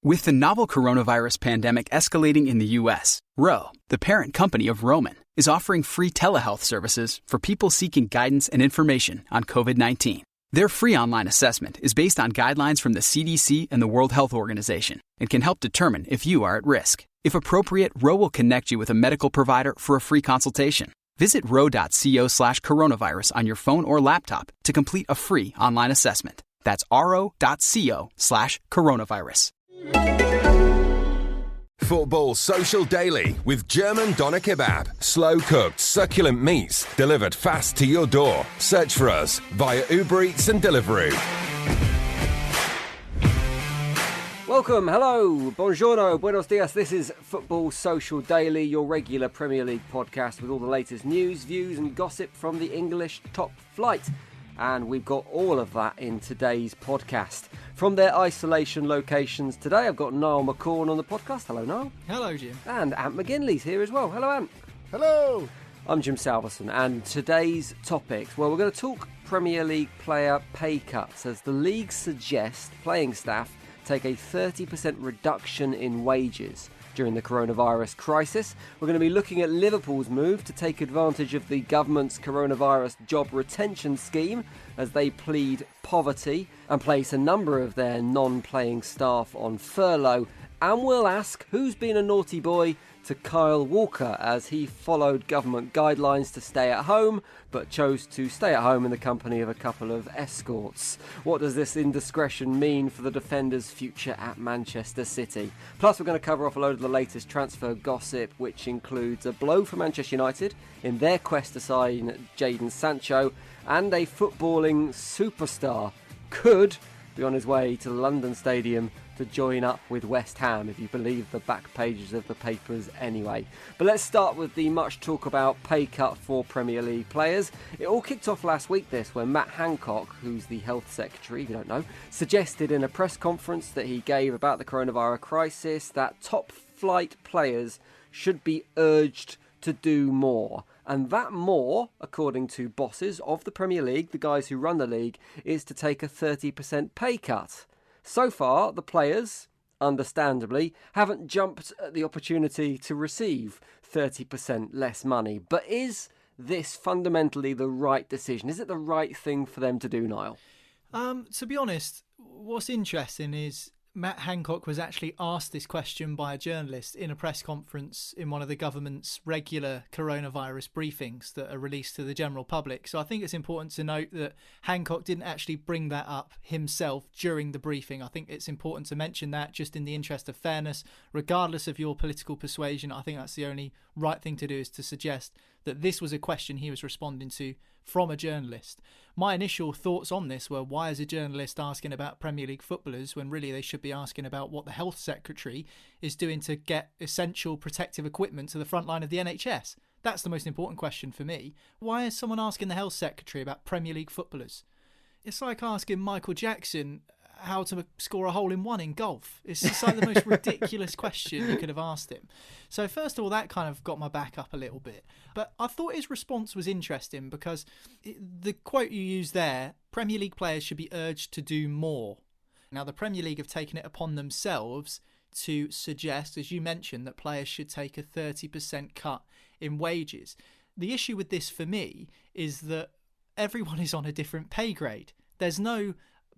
With the novel coronavirus pandemic escalating in the U.S., Ro, the parent company of Roman, is offering free telehealth services for people seeking guidance and information on COVID-19. Their free online assessment is based on guidelines from the CDC and the World Health Organization and can help determine if you are at risk. If appropriate, Ro will connect you with a medical provider for a free consultation. Visit ro.co/coronavirus on your phone or laptop to complete a free online assessment. That's ro.co/coronavirus. Football Social Daily with German Doner Kebab. Slow-cooked, succulent meats delivered fast to your door. Search for us via Uber Eats and Deliveroo. Welcome, hello, buongiorno, buenos dias. This is Football Social Daily, your regular Premier League podcast with all the latest news, views and gossip from the English top flight. And we've got all of that in today's podcast. From their isolation locations today, I've got Niall McCorn on the podcast. Hello, Niall. Hello, Jim. And Ant McGinley's here as well. Hello, Ant. Hello. I'm Jim Salverson, and today's topics, well, we're going to talk Premier League player pay cuts as the league suggests playing staff take a 30% reduction in wages during the coronavirus crisis. We're going to be looking at Liverpool's move to take advantage of the government's coronavirus job retention scheme as they plead poverty and place a number of their non-playing staff on furlough. And we'll ask who's been a naughty boy to Kyle Walker as he followed government guidelines to stay at home but chose to stay at home in the company of a couple of escorts. What does this indiscretion mean for the defender's future at Manchester City? Plus, we're going to cover off a load of the latest transfer gossip, which includes a blow for Manchester United in their quest to sign Jadon Sancho, and a footballing superstar could be on his way to the London Stadium to join up with West Ham, if you believe the back pages of the papers anyway. But let's start with the much talk about pay cut for Premier League players. It all kicked off last week when Matt Hancock, who's the health secretary, if you don't know, suggested in a press conference that he gave about the coronavirus crisis that top flight players should be urged to do more. And that more, according to bosses of the Premier League, the guys who run the league, is to take a 30% pay cut. So far, the players, understandably, haven't jumped at the opportunity to receive 30% less money. But is this fundamentally the right decision? Is it the right thing for them to do, Niall? To be honest, what's interesting is Matt Hancock was actually asked this question by a journalist in a press conference in one of the government's regular coronavirus briefings that are released to the general public. So I think it's important to note that Hancock didn't actually bring that up himself during the briefing. I think it's important to mention that just in the interest of fairness, regardless of your political persuasion. I think that's the only right thing to do, is to suggest that this was a question he was responding to from a journalist. My initial thoughts on this were, why is a journalist asking about Premier League footballers when really they should be asking about what the health secretary is doing to get essential protective equipment to the front line of the NHS? That's the most important question for me. Why is someone asking the health secretary about Premier League footballers? It's like asking Michael Jackson how to score a hole-in-one in golf. It's just like the most ridiculous question you could have asked him. So first of all, that kind of got my back up a little bit. But I thought his response was interesting because the quote you used there, Premier League players should be urged to do more. Now, the Premier League have taken it upon themselves to suggest, as you mentioned, that players should take a 30% cut in wages. The issue with this for me is that everyone is on a different pay grade. There's no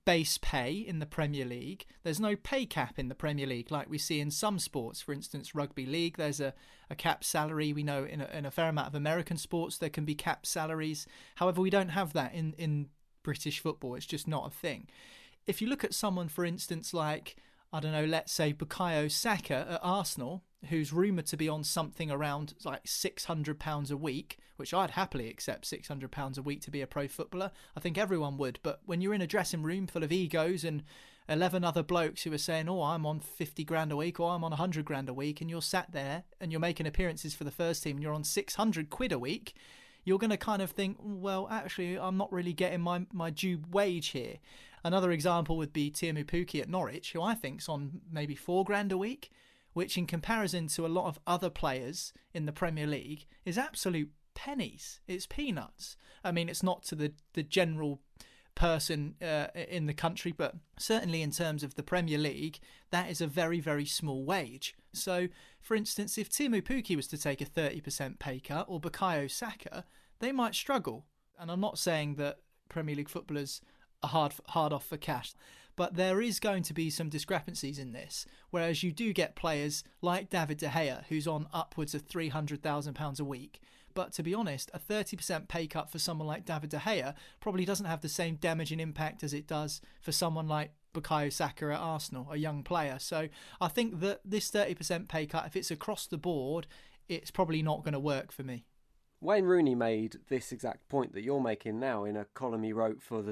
base pay in the Premier League. There's no pay cap in the Premier League like we see in some sports. For instance, rugby league, there's a cap salary. We know in a fair amount of American sports there can be cap salaries. However, we don't have that in British football. It's just not a thing. If you look at someone, for instance, like, I don't know, let's say Bukayo Saka at Arsenal, who's rumoured to be on something around like £600 a week, which I'd happily accept £600 a week to be a pro footballer. I think everyone would. But when you're in a dressing room full of egos and 11 other blokes who are saying, oh, I'm on 50 grand a week or I'm on 100 grand a week, and you're sat there and you're making appearances for the first team and you're on 600 quid a week, you're going to kind of think, well, actually, I'm not really getting my due wage here. Another example would be Tiamu Puki at Norwich, who I think's on maybe 4 grand a week, which in comparison to a lot of other players in the Premier League is absolute pennies. It's peanuts. I mean, it's not to the general person in the country, but certainly in terms of the Premier League, that is a very, very small wage. So, for instance, if Teemu Pukki was to take a 30% pay cut, or Bukayo Saka, they might struggle. And I'm not saying that Premier League footballers are hard off for cash, but there is going to be some discrepancies in this, whereas you do get players like David De Gea, who's on upwards of £300,000 a week. But to be honest, a 30% pay cut for someone like David De Gea probably doesn't have the same damaging impact as it does for someone like Bukayo Saka at Arsenal, a young player. So I think that this 30% pay cut, if it's across the board, it's probably not going to work for me. Wayne Rooney made this exact point that you're making now in a column he wrote for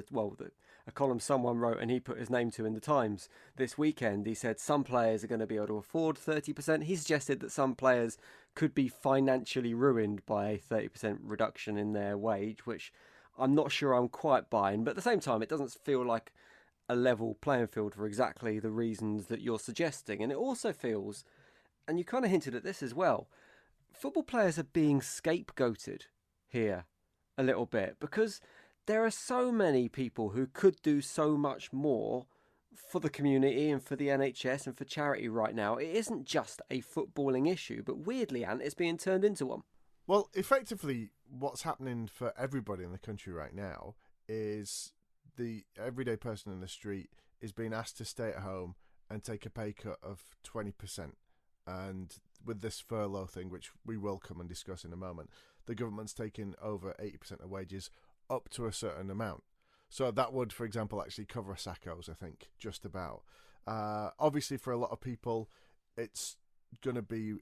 a column someone wrote and he put his name to in the Times this weekend. He said some players are going to be able to afford 30%. He suggested that some players could be financially ruined by a 30% reduction in their wage, which I'm not sure I'm quite buying. But at the same time, it doesn't feel like a level playing field for exactly the reasons that you're suggesting. And it also feels, and you kind of hinted at this as well, football players are being scapegoated here a little bit, because there are so many people who could do so much more for the community and for the NHS and for charity right now. It isn't just a footballing issue, but weirdly, Ant, it's being turned into one. Well, effectively, what's happening for everybody in the country right now is the everyday person in the street is being asked to stay at home and take a pay cut of 20%. And with this furlough thing, which we will come and discuss in a moment, the government's taking over 80% of wages up to a certain amount. So that would, for example, actually cover Sacco's, I think, just about. Obviously, for a lot of people, it's going to be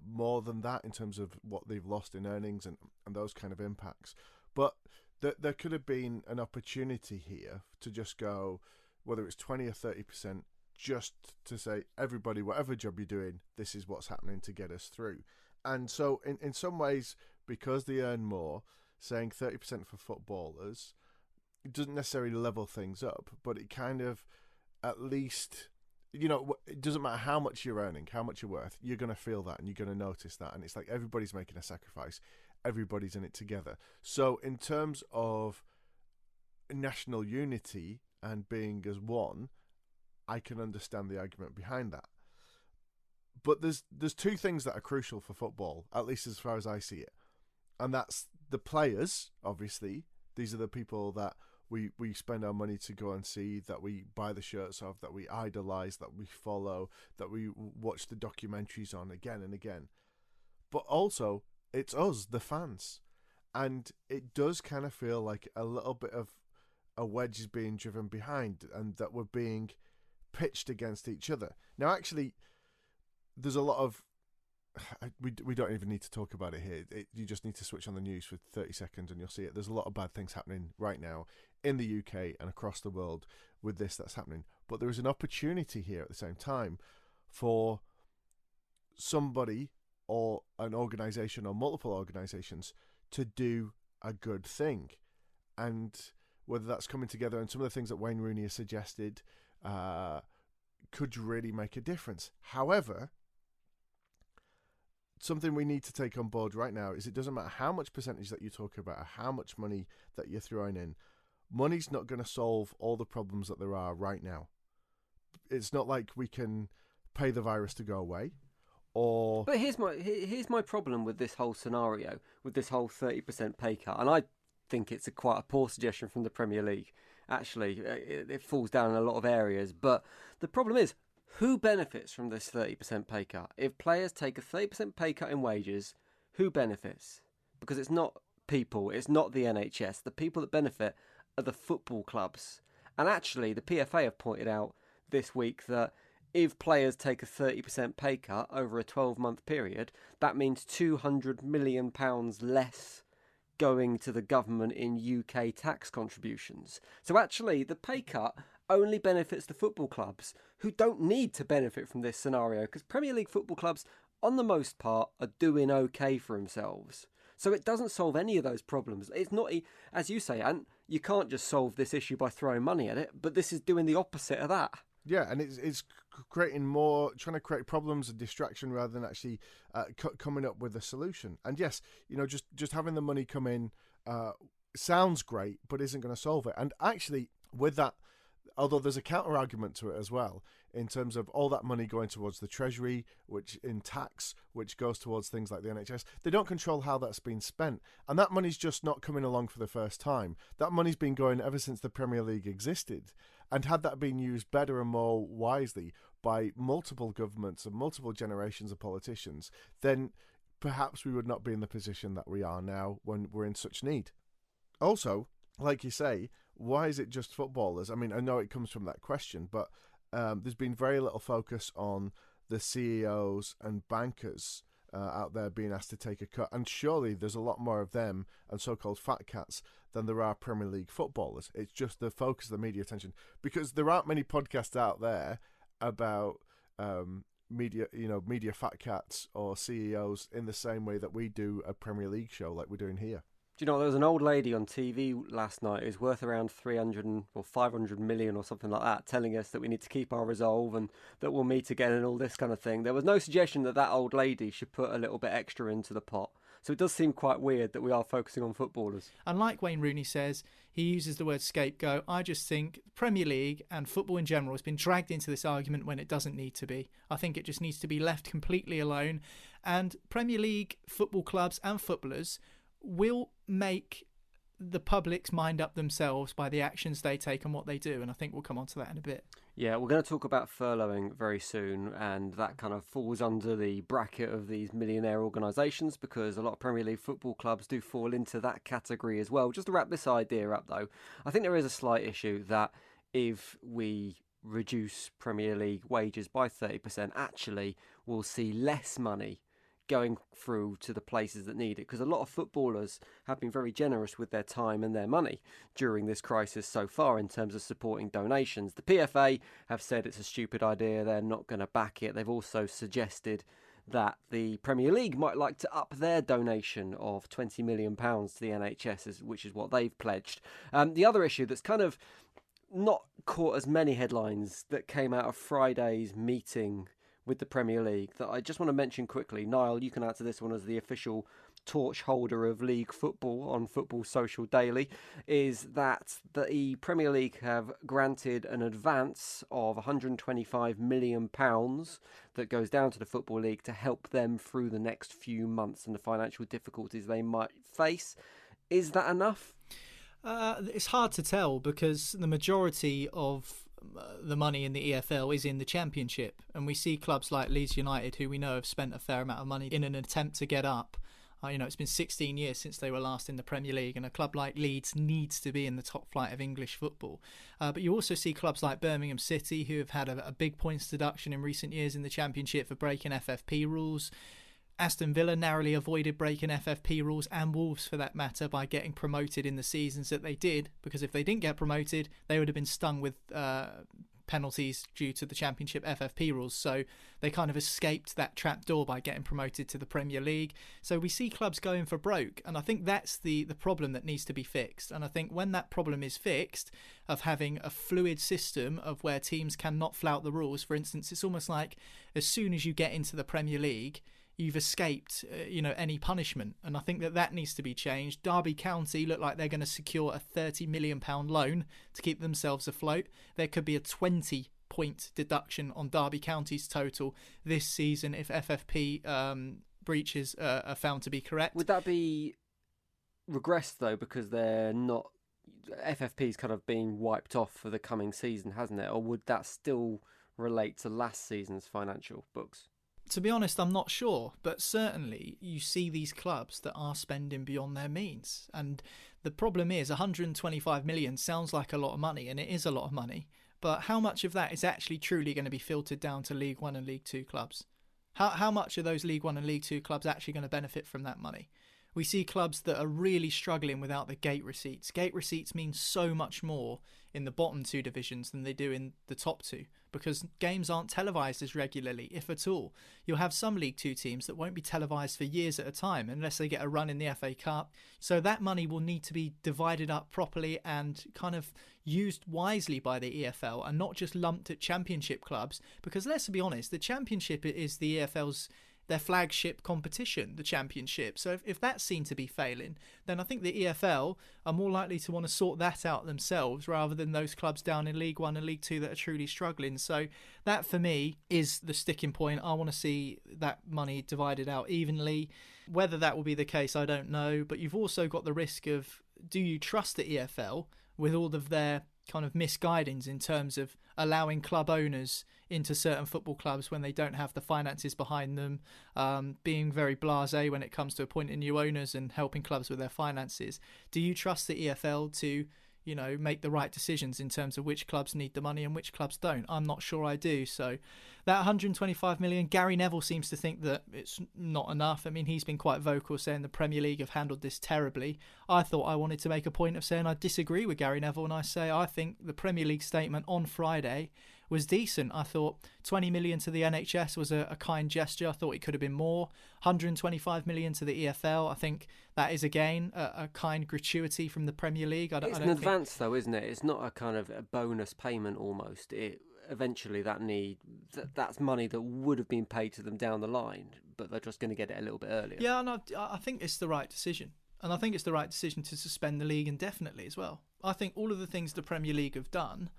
more than that in terms of what they've lost in earnings and those kind of impacts. But there could have been an opportunity here to just go, whether it's 20 or 30%, just to say, everybody, whatever job you're doing, this is what's happening to get us through. And so in some ways, because they earn more, saying 30% for footballers, it doesn't necessarily level things up, but it kind of, at least, you know, it doesn't matter how much you're earning, how much you're worth, you're going to feel that and you're going to notice that. And it's like everybody's making a sacrifice. Everybody's in it together. So in terms of national unity and being as one, I can understand the argument behind that. But there's two things that are crucial for football, at least as far as I see it. And that's the players, obviously. These are the people that we spend our money to go and see, that we buy the shirts of, that we idolise, that we follow, that we watch the documentaries on again and again. But also, it's us, the fans. And it does kind of feel like a little bit of a wedge is being driven behind, and that we're being pitched against each other. Now, actually, there's a lot of... We don't even need to talk about it here. You just need to switch on the news for 30 seconds and you'll see it. There's a lot of bad things happening right now in the UK and across the world with this that's happening. But there is an opportunity here at the same time for somebody or an organisation or multiple organisations to do a good thing. And whether that's coming together, and some of the things that Wayne Rooney has suggested could really make a difference. However, something we need to take on board right now is it doesn't matter how much percentage that you talk about, or how much money that you're throwing in, money's not going to solve all the problems that there are right now. It's not like we can pay the virus to go away. But here's my problem with this whole scenario, with this whole 30% pay cut, and I think it's quite a poor suggestion from the Premier League. Actually, it falls down in a lot of areas, but the problem is, who benefits from this 30% pay cut? If players take a 30% pay cut in wages, who benefits? Because it's not people, it's not the NHS. The people that benefit are the football clubs. And actually, the PFA have pointed out this week that if players take a 30% pay cut over a 12-month period, that means £200 million less going to the government in UK tax contributions. So actually, the pay cut only benefits the football clubs, who don't need to benefit from this scenario, because Premier League football clubs, on the most part, are doing okay for themselves. So it doesn't solve any of those problems. It's not, as you say, and you can't just solve this issue by throwing money at it, but this is doing the opposite of that. Yeah, and it's creating more, trying to create problems and distraction rather than actually coming up with a solution. And yes, you know, just having the money come in, sounds great, but isn't going to solve it. And actually, with that, although there's a counter argument to it as well, in terms of all that money going towards the Treasury, which in tax, which goes towards things like the NHS, they don't control how that's been spent. And that money's just not coming along for the first time. That money's been going ever since the Premier League existed. And had that been used better and more wisely by multiple governments and multiple generations of politicians, then perhaps we would not be in the position that we are now when we're in such need. Also, like you say, why is it just footballers? I mean, I know it comes from that question, but there's been very little focus on the CEOs and bankers out there being asked to take a cut. And surely there's a lot more of them and so-called fat cats than there are Premier League footballers. It's just the focus of the media attention. Because there aren't many podcasts out there about media fat cats or CEOs in the same way that we do a Premier League show like we're doing here. Do you know, there was an old lady on TV last night who's worth around 300 or 500 million or something like that, telling us that we need to keep our resolve and that we'll meet again and all this kind of thing. There was no suggestion that that old lady should put a little bit extra into the pot. So it does seem quite weird that we are focusing on footballers. And like Wayne Rooney says, he uses the word scapegoat. I just think Premier League and football in general has been dragged into this argument when it doesn't need to be. I think it just needs to be left completely alone. And Premier League football clubs and footballers will make the public's mind up themselves by the actions they take and what they do, and I think we'll come on to that in a bit. Yeah, we're going to talk about furloughing very soon, and that kind of falls under the bracket of these millionaire organisations because a lot of Premier League football clubs do fall into that category as well. Just to wrap this idea up though, I think there is a slight issue that if we reduce Premier League wages by 30%, actually we'll see less money going through to the places that need it, because a lot of footballers have been very generous with their time and their money during this crisis so far in terms of supporting donations. The PFA have said it's a stupid idea, they're not going to back it. They've also suggested that the Premier League might like to up their donation of £20 million to the NHS, which is what they've pledged. The other issue that's kind of not caught as many headlines that came out of Friday's meeting with the Premier League that I just want to mention quickly. Niall, you can answer this one as the official torch holder of league football on Football Social Daily, is that the Premier League have granted an advance of £125 million that goes down to the Football League to help them through the next few months and the financial difficulties they might face. Is that enough? It's hard to tell because the majority of the money in the EFL is in the Championship, and we see clubs like Leeds United, who we know have spent a fair amount of money in an attempt to get up. It's been 16 years since they were last in the Premier League, and a club like Leeds needs to be in the top flight of English football. But you also see clubs like Birmingham City, who have had a big points deduction in recent years in the Championship for breaking FFP rules. Aston Villa narrowly avoided breaking FFP rules, and Wolves for that matter, by getting promoted in the seasons that they did, because if they didn't get promoted they would have been stung with penalties due to the Championship FFP rules. So they kind of escaped that trapdoor by getting promoted to the Premier League. So we see clubs going for broke, and I think that's the problem that needs to be fixed. And I think when that problem is fixed, of having a fluid system of where teams cannot flout the rules, for instance, it's almost like as soon as you get into the Premier League you've escaped any punishment, and I think that needs to be changed. Derby County look like they're going to secure a £30 million loan to keep themselves afloat. There could be a 20-point deduction on Derby County's total this season if FFP breaches are found to be correct. Would that be regressed though, because they're not, FFP's kind of being wiped off for the coming season, hasn't it? Or would that still relate to last season's financial books? To be honest, I'm not sure, but certainly you see these clubs that are spending beyond their means. And the problem is 125 million sounds like a lot of money, and it is a lot of money. But how much of that is actually truly going to be filtered down to League One and League Two clubs? How much are those League One and League Two clubs actually going to benefit from that money? We see clubs that are really struggling without the gate receipts. Gate receipts mean so much more in the bottom two divisions than they do in the top two, because games aren't televised as regularly, if at all. You'll have some League Two teams that won't be televised for years at a time unless they get a run in the FA Cup. So that money will need to be divided up properly and kind of used wisely by the EFL and not just lumped at Championship clubs, because let's be honest, the Championship is the EFL's their flagship competition, the Championship. So if that's seen to be failing, then I think the EFL are more likely to want to sort that out themselves rather than those clubs down in League One and League Two that are truly struggling. So that for me is the sticking point. I want to see that money divided out evenly. Whether that will be the case, I don't know. But you've also got the risk of, do you trust the EFL with all of their kind of misguidings in terms of allowing club owners into certain football clubs when they don't have the finances behind them, being very blasé when it comes to appointing new owners and helping clubs with their finances? Do you trust the EFL to, you know, make the right decisions in terms of which clubs need the money and which clubs don't? I'm not sure I do. So that 125 million, Gary Neville seems to think that it's not enough. I mean, he's been quite vocal saying the Premier League have handled this terribly. I thought I wanted to make a point of saying I disagree with Gary Neville, and I say I think the Premier League statement on Friday was decent. I thought 20 million to the NHS was a kind gesture. I thought it could have been more. 125 million to the EFL. I think that is, again, a kind gratuity from the Premier League. It's an advance, though, isn't it? It's not a kind of a bonus payment almost. Eventually that's money that would have been paid to them down the line, but they're just going to get it a little bit earlier. Yeah, and I think it's the right decision. And I think it's the right decision to suspend the league indefinitely as well. I think all of the things the Premier League have done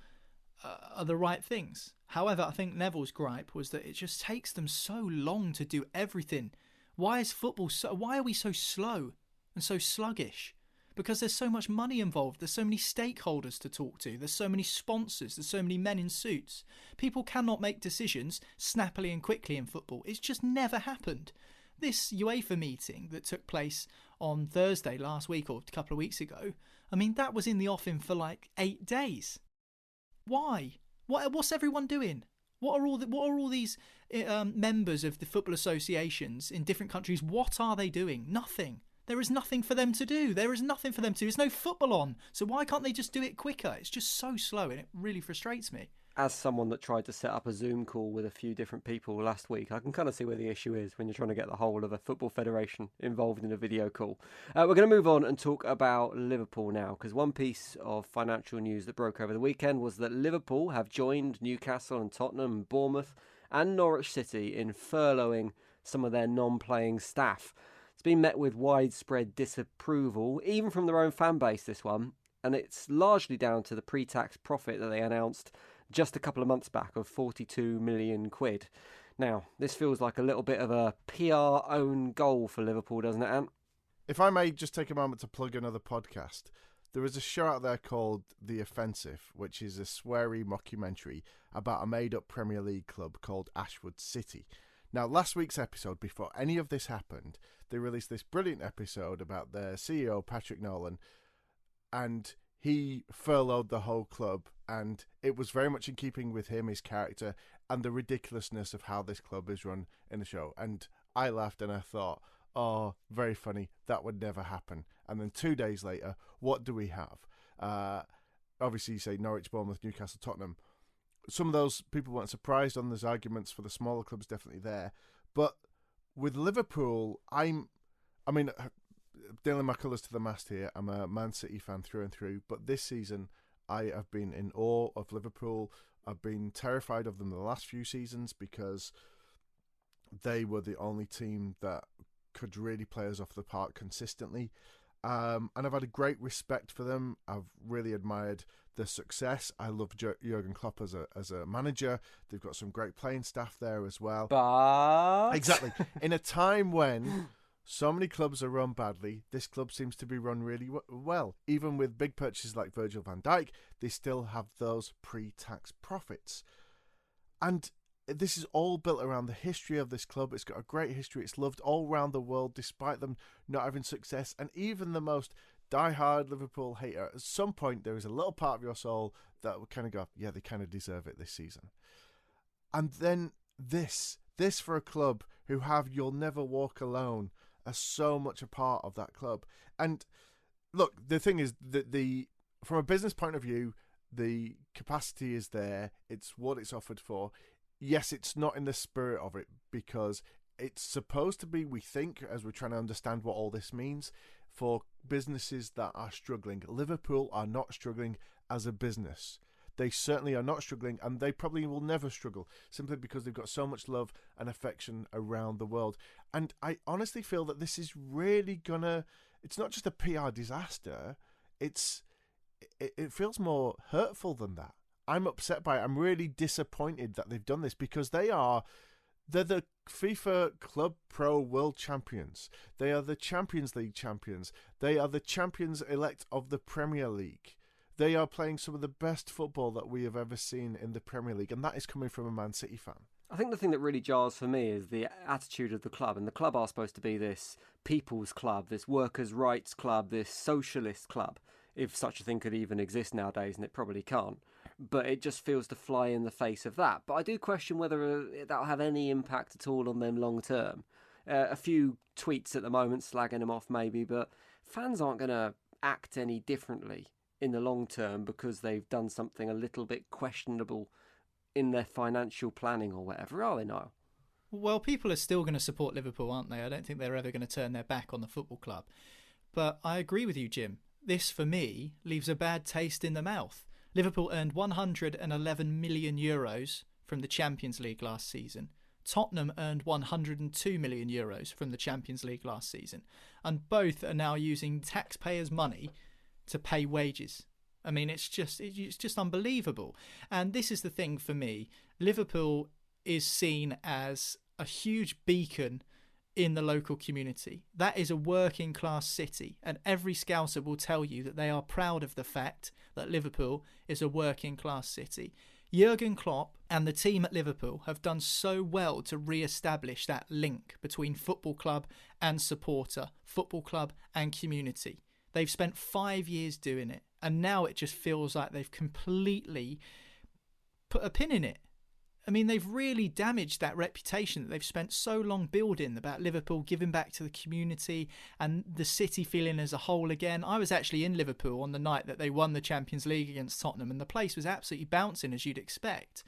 are the right things. However, I think Neville's gripe was that it just takes them so long to do everything. Why are we so slow and so sluggish? Because there's so much money involved. There's so many stakeholders to talk to. There's so many sponsors. There's so many men in suits. People cannot make decisions snappily and quickly in football. It's just never happened. This UEFA meeting that took place on Thursday last week or a couple of weeks ago, I mean, that was in the offing for like 8 days. Why? What's everyone doing? What are all these members of the football associations in different countries? What are they doing? Nothing. There is nothing for them to do. There's no football on. So why can't they just do it quicker? It's just so slow, and it really frustrates me. As someone that tried to set up a Zoom call with a few different people last week, I can kind of see where the issue is when you're trying to get the whole of a football federation involved in a video call. We're going to move on and talk about Liverpool now, because one piece of financial news that broke over the weekend was that Liverpool have joined Newcastle and Tottenham and Bournemouth and Norwich City in furloughing some of their non-playing staff. It's been met with widespread disapproval, even from their own fan base, this one, and it's largely down to the pre-tax profit that they announced just a couple of months back of 42 million quid. Now, this feels like a little bit of a PR own goal for Liverpool, doesn't it, Ant? If I may just take a moment to plug another podcast, there is a show out there called The Offensive, which is a sweary mockumentary about a made-up Premier League club called Ashwood City. Now, last week's episode, before any of this happened, they released this brilliant episode about their CEO, Patrick Nolan, and he furloughed the whole club, and it was very much in keeping with him, his character, and the ridiculousness of how this club is run in the show. And I laughed and I thought, oh, very funny, that would never happen. And then 2 days later, what do we have? Obviously, you say Norwich, Bournemouth, Newcastle, Tottenham. Some of those people weren't surprised on. There's arguments for the smaller clubs definitely there. But with Liverpool, nailing my colours to the mast here. I'm a Man City fan through and through, but this season I have been in awe of Liverpool. I've been terrified of them the last few seasons because they were the only team that could really play us off the park consistently. And I've had a great respect for them. I've really admired their success. I love Jurgen Klopp as a manager. They've got some great playing staff there as well. But Exactly. In a time when so many clubs are run badly, this club seems to be run really well. Even with big purchases like Virgil van Dijk, they still have those pre-tax profits. And this is all built around the history of this club. It's got a great history. It's loved all around the world, despite them not having success. And even the most die-hard Liverpool hater, at some point there is a little part of your soul that would kind of go, yeah, they kind of deserve it this season. And then this for a club who have You'll Never Walk Alone are so much a part of that club. And look, the thing is that from a business point of view, the capacity is there. It's what it's offered for. Yes, it's not in the spirit of it because it's supposed to be, we think, as we're trying to understand what all this means, for businesses that are struggling. Liverpool are not struggling as a business. They certainly are not struggling, and they probably will never struggle, simply because they've got so much love and affection around the world. And I honestly feel that this is really gonna, it's not just a PR disaster, it feels more hurtful than that. I'm upset by it. I'm really disappointed that they've done this, because they're the FIFA Club Pro World Champions. They are the Champions League champions. They are the champions-elect of the Premier League. They are playing some of the best football that we have ever seen in the Premier League, and that is coming from a Man City fan. I think the thing that really jars for me is the attitude of the club. And the club are supposed to be this people's club, this workers' rights club, this socialist club, if such a thing could even exist nowadays, and it probably can't. But it just feels to fly in the face of that. But I do question whether that'll have any impact at all on them long term. A few tweets at the moment slagging them off maybe, but fans aren't going to act any differently in the long term because they've done something a little bit questionable in their financial planning or whatever, are they, Niall? Well, people are still going to support Liverpool, aren't they? I don't think they're ever going to turn their back on the football club. But I agree with you, Jim. This, for me, leaves a bad taste in the mouth. Liverpool earned €111 million from the Champions League last season. Tottenham earned €102 million from the Champions League last season. And both are now using taxpayers' money to pay wages. I mean, it's just unbelievable. And this is the thing for me. Liverpool is seen as a huge beacon in the local community. That is a working class city, and every Scouser will tell you that they are proud of the fact that Liverpool is a working class city. Jurgen Klopp and the team at Liverpool have done so well to re-establish that link between football club and supporter, football club and community. They've spent 5 years doing it, and now it just feels like they've completely put a pin in it. I mean, they've really damaged that reputation that they've spent so long building about Liverpool giving back to the community and the city feeling as a whole again. I was actually in Liverpool on the night that they won the Champions League against Tottenham, and the place was absolutely bouncing, as you'd expect.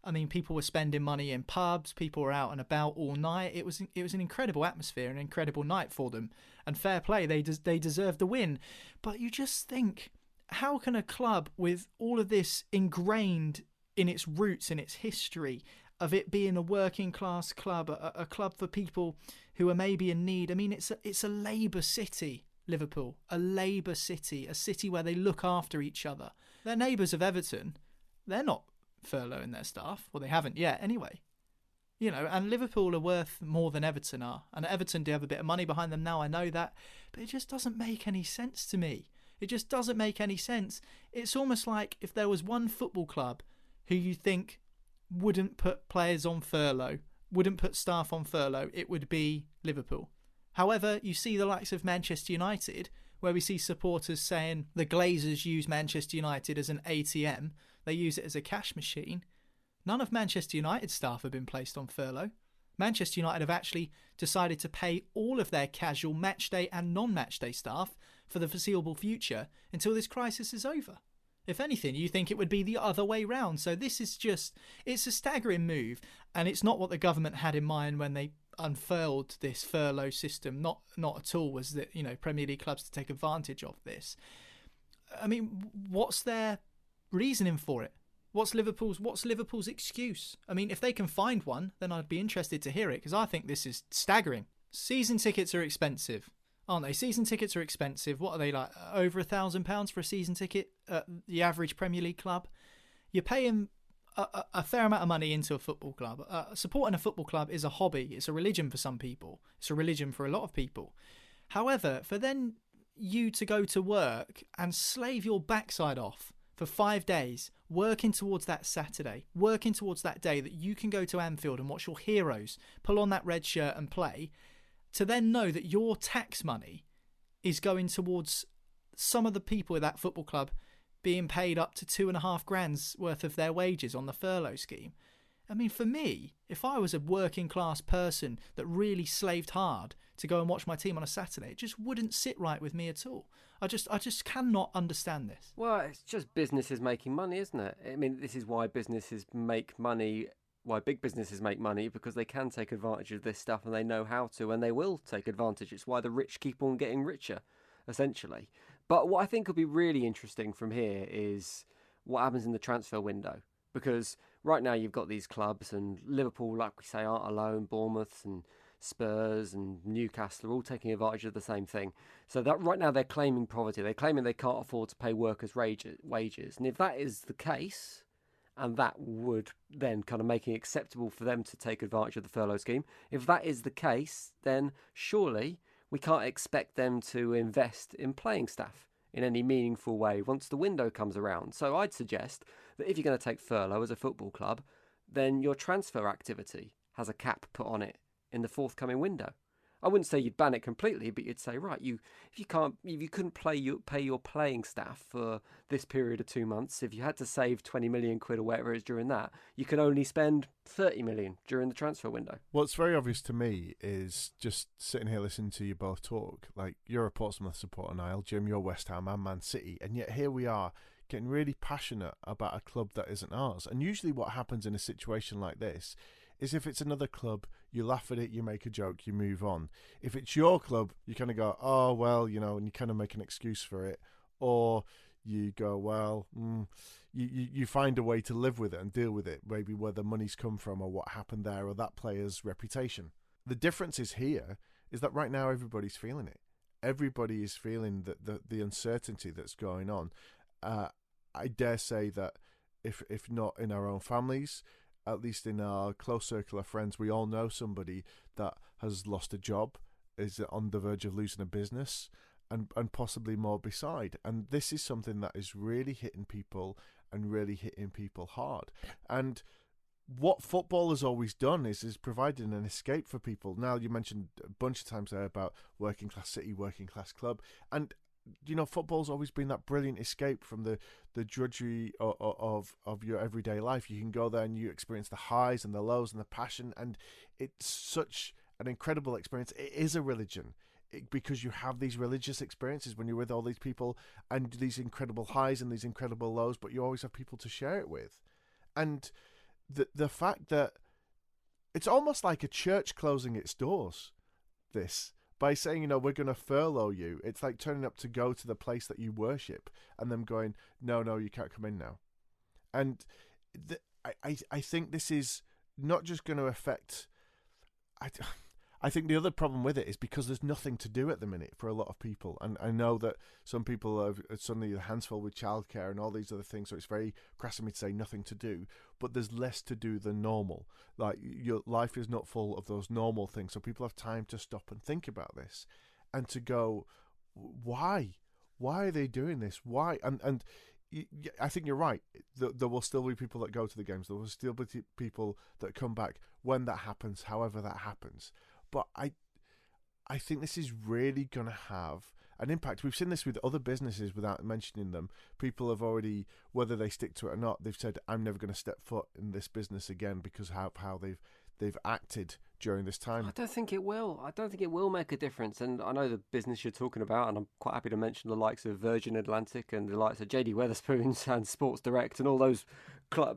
I mean, people were spending money in pubs, people were out and about all night. It was an incredible atmosphere, an incredible night for them. And fair play, they deserved the win. But you just think, how can a club with all of this ingrained in its roots, in its history, of it being a working class club, a club for people who are maybe in need. I mean, it's a Labour city, Liverpool, a Labour city, a city where they look after each other. They're neighbours of Everton. They're not furloughing their staff. Well, they haven't yet anyway. You know, and Liverpool are worth more than Everton are. And Everton do have a bit of money behind them now, I know that. But it just doesn't make any sense to me. It just doesn't make any sense. It's almost like if there was one football club who you think wouldn't put players on furlough, wouldn't put staff on furlough, it would be Liverpool. However, you see the likes of Manchester United, where we see supporters saying the Glazers use Manchester United as an ATM, they use it as a cash machine. None of Manchester United staff have been placed on furlough. Manchester United have actually decided to pay all of their casual matchday and non-matchday staff for the foreseeable future until this crisis is over. If anything, you think it would be the other way round. So this is it's a staggering move, and it's not what the government had in mind when they unfurled this furlough system. Not at all was that, Premier League clubs to take advantage of this. I mean, what's their reasoning for it? What's Liverpool's excuse? I mean, if they can find one, then I'd be interested to hear it, because I think this is staggering. Season tickets are expensive, aren't they? Season tickets are expensive. What are they, like over £1,000 for a season ticket at the average Premier League club? You're paying a fair amount of money into a football club. Supporting a football club is a hobby. It's a religion for some people. It's a religion for a lot of people. However, for then you to go to work and slave your backside off for 5 days, working towards that Saturday, working towards that day that you can go to Anfield and watch your heroes pull on that red shirt and play, to then know that your tax money is going towards some of the people at that football club being paid up to £2,500 worth of their wages on the furlough scheme. I mean, for me, if I was a working class person that really slaved hard to go and watch my team on a Saturday, it just wouldn't sit right with me at all. I just cannot understand this. Well, it's just businesses making money, isn't it? I mean, this is why businesses make money, why big businesses make money, because they can take advantage of this stuff and they know how to, and they will take advantage. It's why the rich keep on getting richer, essentially. But what I think will be really interesting from here is what happens in the transfer window. Because right now you've got these clubs, and Liverpool, like we say, aren't alone. Bournemouth and Spurs and Newcastle are all taking advantage of the same thing. So that right now they're claiming poverty. They're claiming they can't afford to pay workers' wages. And if that is the case, and that would then kind of make it acceptable for them to take advantage of the furlough scheme, if that is the case, then surely we can't expect them to invest in playing staff in any meaningful way once the window comes around. So I'd suggest that if you're going to take furlough as a football club, then your transfer activity has a cap put on it in the forthcoming window. I wouldn't say you'd ban it completely, but you'd say, right, if you couldn't pay your playing staff for this period of 2 months, if you had to save 20 million quid or whatever it is during that, you can only spend 30 million during the transfer window. What's very obvious to me is just sitting here listening to you both talk. Like, you're a Portsmouth supporter, Niall. Jim, you're West Ham and Man City, and yet here we are getting really passionate about a club that isn't ours. And usually what happens in a situation like this is if it's another club, you laugh at it, you make a joke, you move on. If it's your club, you kind of go, oh, well, you know, and you kind of make an excuse for it. Or you go, well, you find a way to live with it and deal with it, maybe where the money's come from or what happened there or that player's reputation. The difference is here is that right now everybody's feeling it. Everybody is feeling the uncertainty that's going on. I dare say that if not in our own families, at least in our close circle of friends, we all know somebody that has lost a job, is on the verge of losing a business, and possibly more beside. And this is something that is really hitting people and really hitting people hard. And what football has always done is provided an escape for people. Now, you mentioned a bunch of times there about working class city, working class club, and you know, football's always been that brilliant escape from the drudgery of your everyday life. You can go there and you experience the highs and the lows and the passion, and it's such an incredible experience. It is a religion because you have these religious experiences when you're with all these people and these incredible highs and these incredible lows, but you always have people to share it with. And the fact that it's almost like a church closing its doors, this. By saying, you know, we're going to furlough you, it's like turning up to go to the place that you worship and them going, no, you can't come in now. And I think this is not just going to affect... I think the other problem with it is because there's nothing to do at the minute for a lot of people. And I know that some people are suddenly their hands full with childcare and all these other things, so it's very crass of me to say nothing to do, but there's less to do than normal. Like, your life is not full of those normal things, so people have time to stop and think about this and to go, why? Why are they doing this? Why? And I think you're right. There will still be people that go to the games. There will still be people that come back when that happens, however that happens. But I think this is really going to have an impact. We've seen this with other businesses without mentioning them. People have already, whether they stick to it or not, they've said, I'm never going to step foot in this business again because how they've acted during this time. I don't think it will. I don't think it will make a difference. And I know the business you're talking about, and I'm quite happy to mention the likes of Virgin Atlantic and the likes of JD Wetherspoons and Sports Direct and all those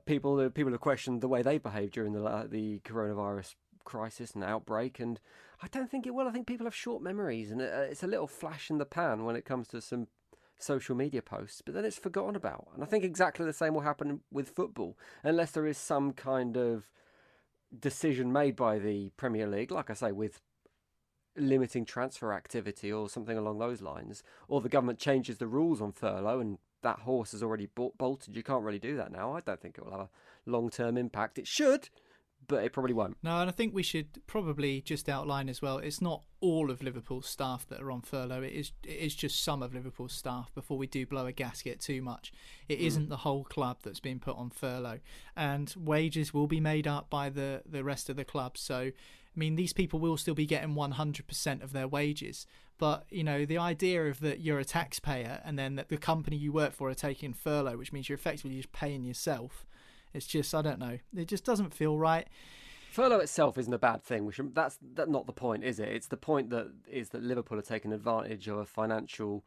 people have questioned the way they behaved during the coronavirus crisis and outbreak, and I don't think it will. I think people have short memories, and it's a little flash in the pan when it comes to some social media posts, but then it's forgotten about. And I think exactly the same will happen with football, unless there is some kind of decision made by the Premier League, like I say, with limiting transfer activity or something along those lines, or the government changes the rules on furlough and that horse has already bolted. You can't really do that now. I don't think it will have a long-term impact. It should, but it probably won't. No, and I think we should probably just outline as well, it's not all of Liverpool's staff that are on furlough. It is just some of Liverpool's staff before we do blow a gasket too much. It isn't the whole club that's been put on furlough. And wages will be made up by the rest of the club. So, I mean, these people will still be getting 100% of their wages. But, you know, the idea of that you're a taxpayer and then that the company you work for are taking furlough, which means you're effectively just paying yourself. It's just, I don't know. It just doesn't feel right. Furlough itself isn't a bad thing. That's not the point, is it? It's the point that Liverpool are taking advantage of a financial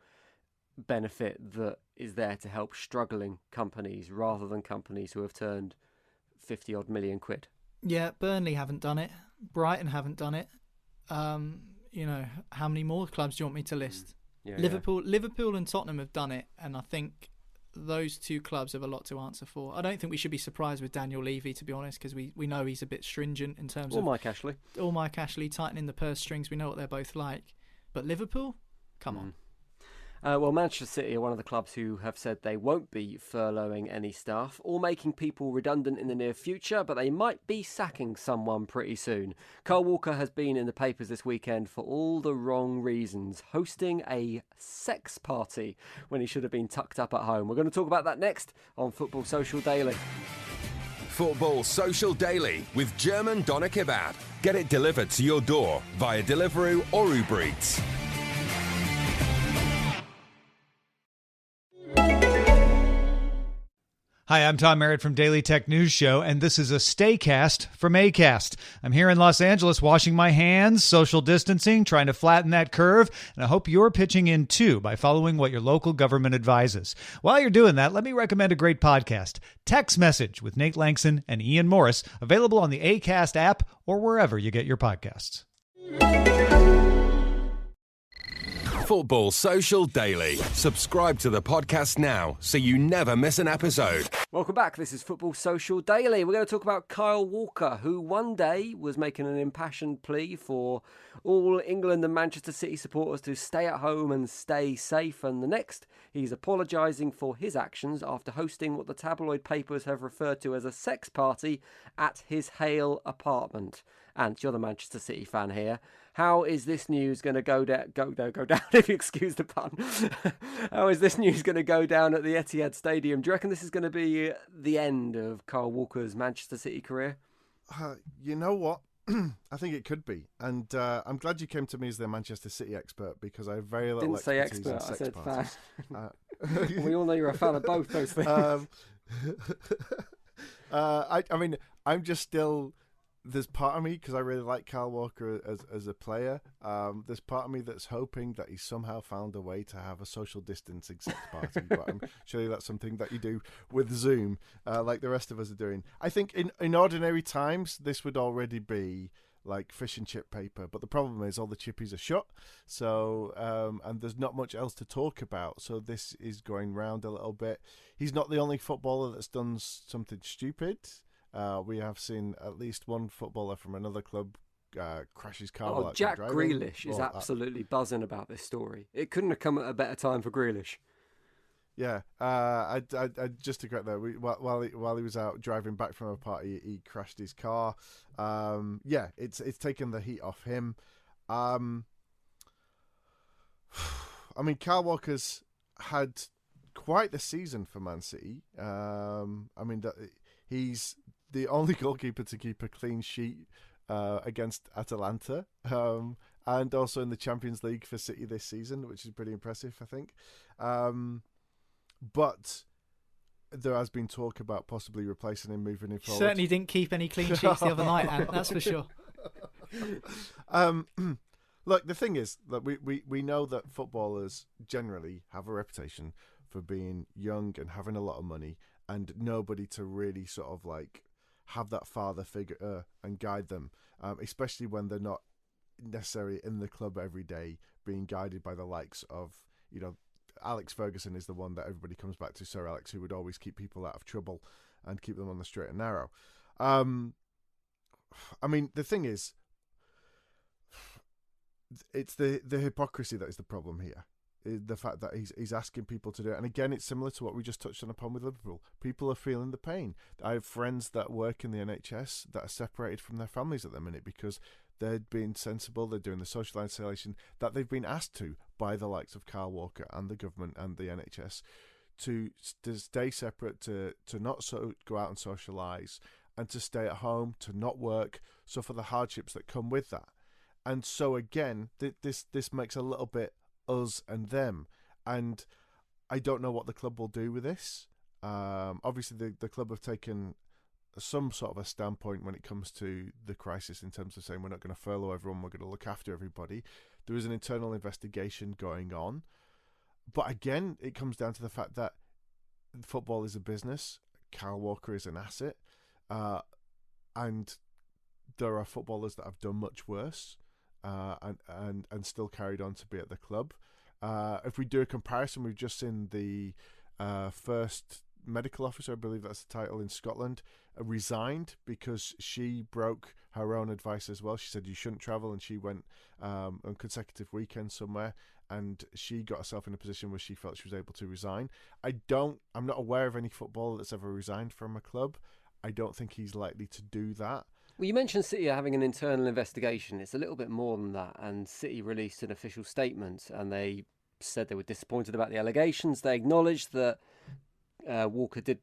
benefit that is there to help struggling companies rather than companies who have turned 50-odd million quid. Yeah, Burnley haven't done it. Brighton haven't done it. You know, how many more clubs do you want me to list? Yeah, Liverpool and Tottenham have done it, and I think those two clubs have a lot to answer for. I don't think we should be surprised with Daniel Levy, to be honest, because we know he's a bit stringent in terms of... Mike Ashley. Or Mike Ashley, tightening the purse strings. We know what they're both like. But Liverpool? Come on. Well, Manchester City are one of the clubs who have said they won't be furloughing any staff or making people redundant in the near future, but they might be sacking someone pretty soon. Kyle Walker has been in the papers this weekend for all the wrong reasons, hosting a sex party when he should have been tucked up at home. We're going to talk about that next on Football Social Daily. Football Social Daily with German Doner Kebab. Get it delivered to your door via Deliveroo or Uber Eats. Hi, I'm Tom Merritt from Daily Tech News Show, and this is a Staycast from Acast. I'm here in Los Angeles washing my hands, social distancing, trying to flatten that curve, and I hope you're pitching in too by following what your local government advises. While you're doing that, let me recommend a great podcast, Text Message with Nate Langston and Ian Morris, available on the Acast app or wherever you get your podcasts. Football Social Daily. Subscribe to the podcast now so you never miss an episode. Welcome back. This is Football Social Daily. We're going to talk about Kyle Walker, who one day was making an impassioned plea for all England and Manchester City supporters to stay at home and stay safe. And the next, he's apologising for his actions after hosting what the tabloid papers have referred to as a sex party at his Hale apartment. And you're the Manchester City fan here. How is this news going to go down, if you excuse the pun? How is this news going to go down at the Etihad Stadium? Do you reckon this is going to be the end of Kyle Walker's Manchester City career? You know what? I think it could be. And I'm glad you came to me as the Manchester City expert, because I have very little expertise in sex I said parties. Fan. We all know you're a fan of both those things. I mean, I'm just still... There's part of me, because I really like Kyle Walker as a player, there's part of me that's hoping that he's somehow found a way to have a social distancing sex party. But I'm sure that's something that you do with Zoom, like the rest of us are doing. I think in ordinary times, this would already be like fish and chip paper. But the problem is all the chippies are shut, so and there's not much else to talk about. So this is going round a little bit. He's not the only footballer that's done something stupid. We have seen at least one footballer from another club crash his car. Oh, Jack Grealish is absolutely buzzing about this story. It couldn't have come at a better time for Grealish. Yeah, I just to correct that, while he was out driving back from a party, he crashed his car. Yeah, it's taken the heat off him. I mean, Kyle Walker's had quite the season for Man City. I mean, he's the only goalkeeper to keep a clean sheet against Atalanta, and also in the Champions League for City this season, which is pretty impressive, I think. But there has been talk about possibly replacing him, moving him forward. Certainly didn't keep any clean sheets the other night, Ant, that's for sure. Look, the thing is that we know that footballers generally have a reputation for being young and having a lot of money, and nobody to really sort of like have that father figure and guide them, especially when they're not necessarily in the club every day, being guided by the likes of, you know, Alex Ferguson is the one that everybody comes back to, Sir Alex, who would always keep people out of trouble and keep them on the straight and narrow. I mean, the thing is, it's the hypocrisy that is the problem here. The fact that he's asking people to do it. And again, it's similar to what we just touched upon with Liverpool. People are feeling the pain. I have friends that work in the NHS that are separated from their families at the minute because they're being sensible, they're doing the social isolation that they've been asked to by the likes of Kyle Walker and the government and the NHS to stay separate, to not go out and socialise, and to stay at home, to not work, suffer the hardships that come with that. And so again, this makes a little bit us and them, and I don't know what the club will do with this. Obviously the club have taken some sort of a standpoint when it comes to the crisis, in terms of saying we're not going to furlough everyone, we're going to look after everybody. There is an internal investigation going on, but again, it comes down to the fact that football is a business, Kyle Walker is an asset, and there are footballers that have done much worse and still carried on to be at the club. If we do a comparison, we've just seen the first medical officer, I believe that's the title in Scotland, resigned because she broke her own advice as well. She said you shouldn't travel, and she went on consecutive weekends somewhere, and she got herself in a position where she felt she was able to resign. I'm not aware of any footballer that's ever resigned from a club. I don't think he's likely to do that. Well, you mentioned City are having an internal investigation. It's a little bit more than that, and City released an official statement, and they said they were disappointed about the allegations. They acknowledged that Walker did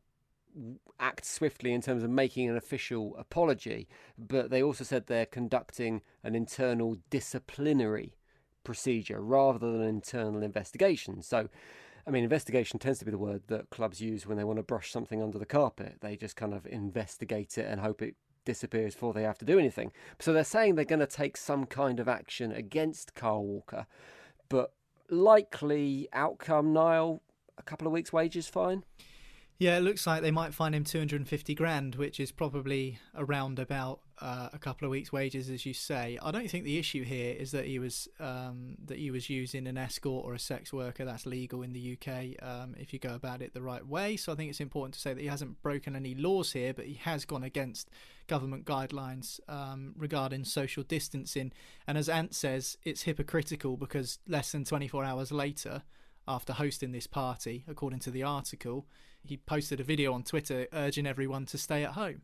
act swiftly in terms of making an official apology, but they also said they're conducting an internal disciplinary procedure rather than an internal investigation. So, I mean, investigation tends to be the word that clubs use when they want to brush something under the carpet. They just kind of investigate it and hope it disappears before they have to do anything. So they're saying they're going to take some kind of action against Kyle Walker, but likely outcome, Niall, a couple of weeks' wages fine? Yeah, it looks like they might fine him 250 grand, which is probably around about a couple of weeks' wages, as you say. I don't think the issue here is that he was using an escort or a sex worker. That's legal in the UK if you go about it the right way. So I think it's important to say that he hasn't broken any laws here, but he has gone against government guidelines regarding social distancing. And as Ant says, it's hypocritical because less than 24 hours later, after hosting this party, according to the article, he posted a video on Twitter urging everyone to stay at home.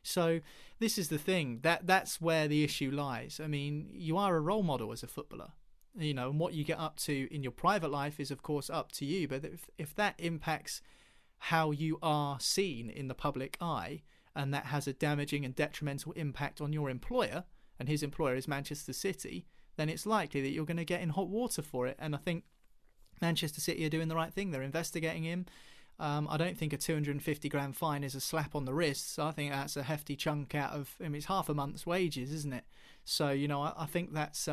So this is the thing, that's where the issue lies. I mean, you are a role model as a footballer, you know, and what you get up to in your private life is of course up to you. But if that impacts how you are seen in the public eye, and that has a damaging and detrimental impact on your employer, and his employer is Manchester City, then it's likely that you're going to get in hot water for it. And I think Manchester City are doing the right thing. They're investigating him. I don't think a 250 grand fine is a slap on the wrist. So I think that's a hefty chunk out of, I mean, it's half a month's wages, isn't it? So, you know, I think that's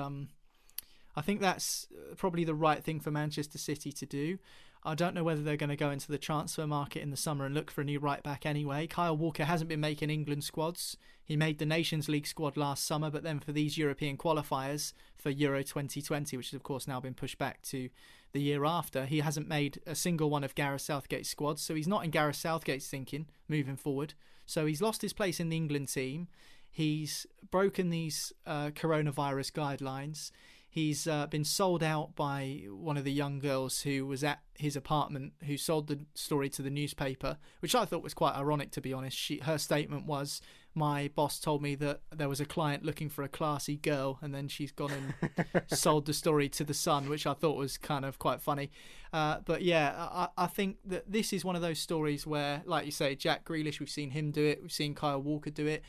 probably the right thing for Manchester City to do. I don't know whether they're going to go into the transfer market in the summer and look for a new right back anyway. Kyle Walker hasn't been making England squads. He made the Nations League squad last summer, but then for these European qualifiers for Euro 2020, which has of course now been pushed back to the year after, he hasn't made a single one of Gareth Southgate's squads. So he's not in Gareth Southgate's thinking moving forward. So he's lost his place in the England team. He's broken these coronavirus guidelines. He's been sold out by one of the young girls who was at his apartment, who sold the story to the newspaper, which I thought was quite ironic, to be honest. Her statement was, my boss told me that there was a client looking for a classy girl, and then she's gone and sold the story to the Sun, which I thought was kind of quite funny. But yeah, I think that this is one of those stories where, like you say, Jack Grealish, we've seen him do it, we've seen Kyle Walker do it.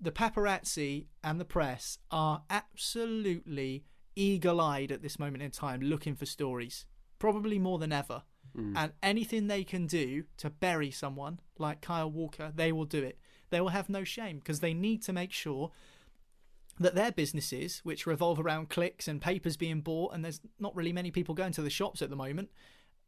The paparazzi and the press are absolutely eagle-eyed at this moment in time, looking for stories, probably more than ever. And anything they can do to bury someone like Kyle Walker, they will do it. They will have no shame, because they need to make sure that their businesses, which revolve around clicks and papers being bought, and there's not really many people going to the shops at the moment,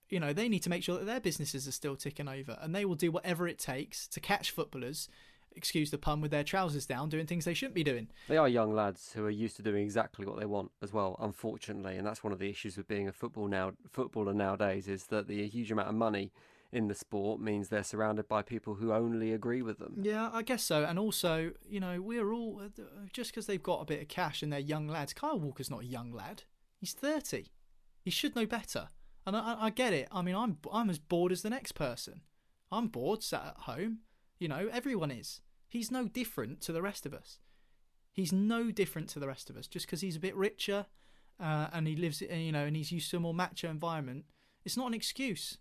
you know, they need to make sure that their businesses are still ticking over, and they will do whatever it takes to catch footballers, excuse the pun, with their trousers down, doing things they shouldn't be doing. They are young lads who are used to doing exactly what they want as well, unfortunately, and that's one of the issues with being a footballer nowadays, is that the huge amount of money in the sport means they're surrounded by people who only agree with them. Yeah, I guess so. And also, you know, we're all, just because they've got a bit of cash and they're young lads, Kyle Walker's not a young lad. He's 30. He should know better. And I get it. I mean, I'm as bored as the next person. I'm bored, sat at home. You know, everyone is. He's no different to the rest of us. He's no different to the rest of us. Just because he's a bit richer and he lives, you know, and he's used to a more macho environment, it's not an excuse.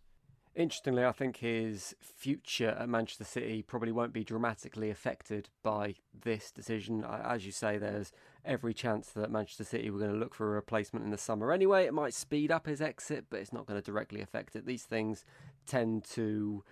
Interestingly, I think his future at Manchester City probably won't be dramatically affected by this decision. As you say, there's every chance that Manchester City were going to look for a replacement in the summer anyway. It might speed up his exit, but it's not going to directly affect it. These things tend to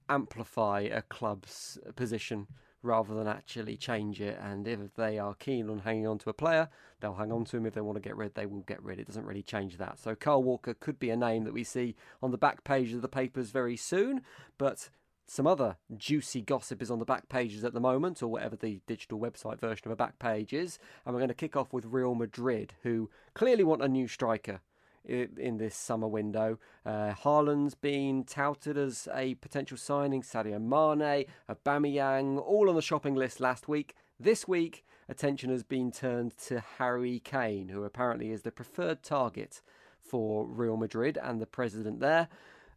amplify a club's position rather than actually change it. And if they are keen on hanging on to a player, they'll hang on to him. If they want to get rid, they will get rid. It doesn't really change that. So Kyle Walker could be a name that we see on the back page of the papers very soon, but some other juicy gossip is on the back pages at the moment, or whatever the digital website version of a back page is. And we're going to kick off with Real Madrid, who clearly want a new striker in this summer window. Haaland's been touted as a potential signing. Sadio Mane, Aubameyang, all on the shopping list last week. This week, attention has been turned to Harry Kane, who apparently is the preferred target for Real Madrid and the president there.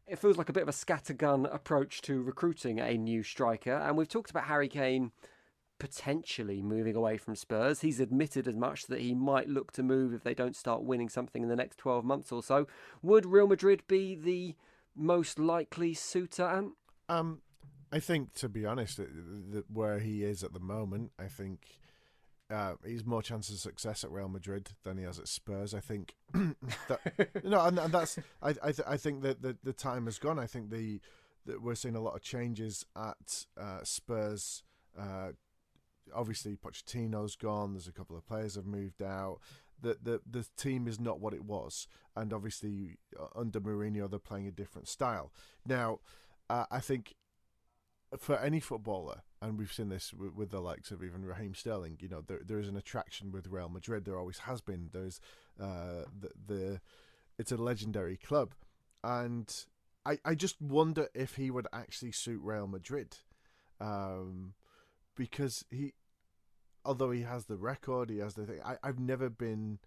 It feels like a bit of a scattergun approach to recruiting a new striker, and we've talked about Harry Kane potentially moving away from Spurs. He's admitted as much that he might look to move if they don't start winning something in the next 12 months or so. Would Real Madrid be the most likely suitor, Ant? I think, to be honest, where he is at the moment, I think he's more chance of success at Real Madrid than he has at Spurs. I think that, and that's I think that the time has gone. I think that we're seeing a lot of changes at Spurs. Obviously, Pochettino's gone. There's a couple of players have moved out. The team is not what it was, and obviously under Mourinho they're playing a different style. Now, I think for any footballer, and we've seen this with the likes of even Raheem Sterling, there is an attraction with Real Madrid. There always has been. There's it's a legendary club, and I just wonder if he would actually suit Real Madrid. Because although he has the record, he has the thing. I've never been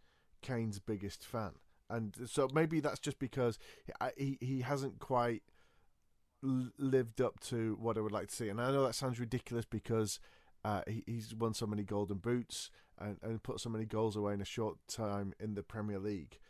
Kane's biggest fan, and so maybe that's just because he hasn't quite lived up to what I would like to see. And I know that sounds ridiculous because he's won so many golden boots and put so many goals away in a short time in the Premier League,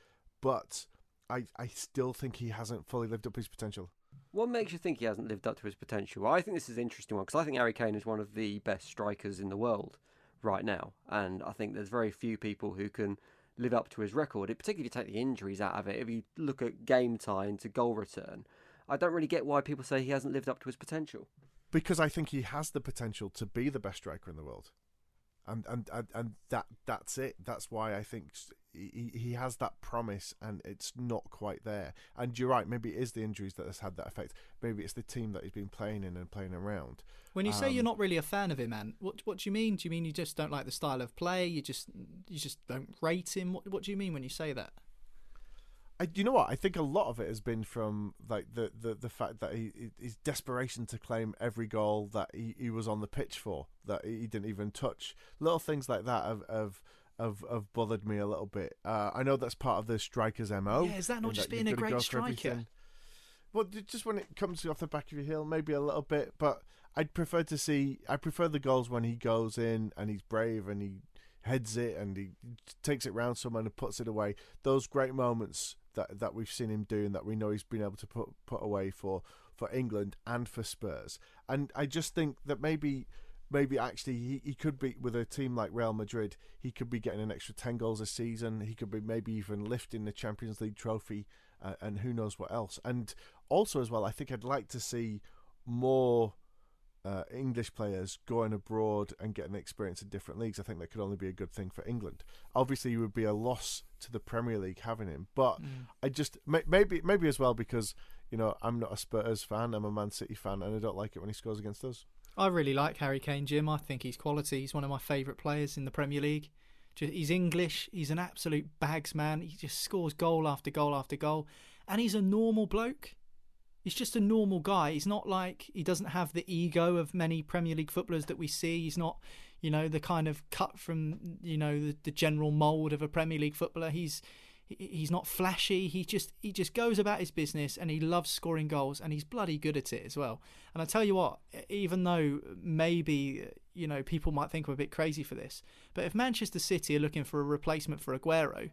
but I still think he hasn't fully lived up to his potential. What makes you think he hasn't lived up to his potential? Well, I think this is an interesting one because I think Harry Kane is one of the best strikers in the world right now, and I think there's very few people who can live up to his record. Particularly if you take the injuries out of it, if you look at game time to goal return, I don't really get why people say he hasn't lived up to his potential. Because I think he has the potential to be the best striker in the world, and that's it. That's why I think he has that promise, and it's not quite there. And you're right, maybe it is the injuries that has had that effect. Maybe it's the team that he's been playing in and playing around. When you say you're not really a fan of him, man, what do you mean? Do you mean you just don't like the style of play? You just don't rate him? What do you mean when you say that? You know what? I think a lot of it has been from like the fact that his desperation to claim every goal that he was on the pitch for, that he didn't even touch. Little things like that have bothered me a little bit. I know that's part of the striker's MO. Yeah, is that not just being a great striker? Well, just when it comes off the back of your heel, maybe a little bit. But I prefer the goals when he goes in and he's brave and he heads it and he takes it round someone and puts it away. Those great moments that we've seen him do and that we know he's been able to put away for England and for Spurs. And I just think that maybe actually he could be, with a team like Real Madrid, he could be getting an extra 10 goals a season. He could be maybe even lifting the Champions League trophy and who knows what else. And also as well, I think I'd like to see more English players going abroad and getting experience in different leagues. I think that could only be a good thing for England. Obviously, it would be a loss to the Premier League having him, but I just maybe as well because I'm not a Spurs fan, I'm a Man City fan, and I don't like it when he scores against us. I really like Harry Kane, Jim. I think he's quality. He's one of my favourite players in the Premier League. He's English. He's an absolute bags man. He just scores goal after goal after goal, and he's a normal bloke. He's just a normal guy. He's not like, he doesn't have the ego of many Premier League footballers that we see. He's not, the kind of cut from, the general mould of a Premier League footballer. He's not flashy. He just goes about his business and he loves scoring goals and he's bloody good at it as well. And I tell you what, even though maybe, people might think I'm a bit crazy for this, but if Manchester City are looking for a replacement for Aguero,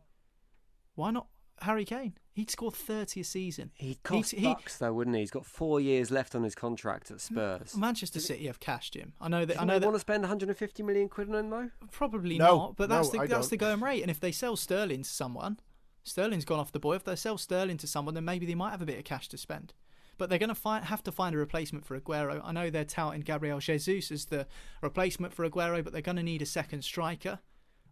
why not Harry Kane? He'd score 30 a season. He'd cost bucks though, wouldn't he? He's got 4 years left on his contract at Spurs. Manchester City have cashed him. I know they want to spend 150 million quid on him though? Probably not, but that's the going rate. And if they sell Sterling to someone, Sterling's gone off the boil. If they sell Sterling to someone, then maybe they might have a bit of cash to spend. But they're going to have to find a replacement for Aguero. I know they're touting Gabriel Jesus as the replacement for Aguero, but they're going to need a second striker.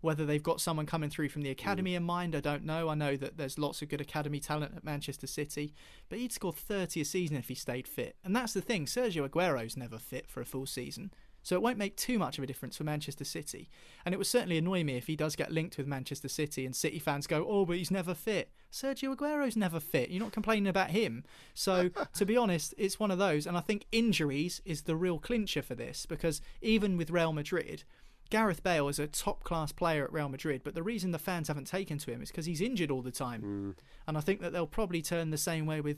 Whether they've got someone coming through from the academy in mind, I don't know. I know that there's lots of good academy talent at Manchester City, but he'd score 30 a season if he stayed fit. And that's the thing, Sergio Aguero's never fit for a full season. So it won't make too much of a difference for Manchester City. And it would certainly annoy me if he does get linked with Manchester City and City fans go, oh, but he's never fit. Sergio Aguero's never fit. You're not complaining about him. So to be honest, it's one of those. And I think injuries is the real clincher for this, because even with Real Madrid, Gareth Bale is a top-class player at Real Madrid, but the reason the fans haven't taken to him is because he's injured all the time. And I think that they'll probably turn the same way with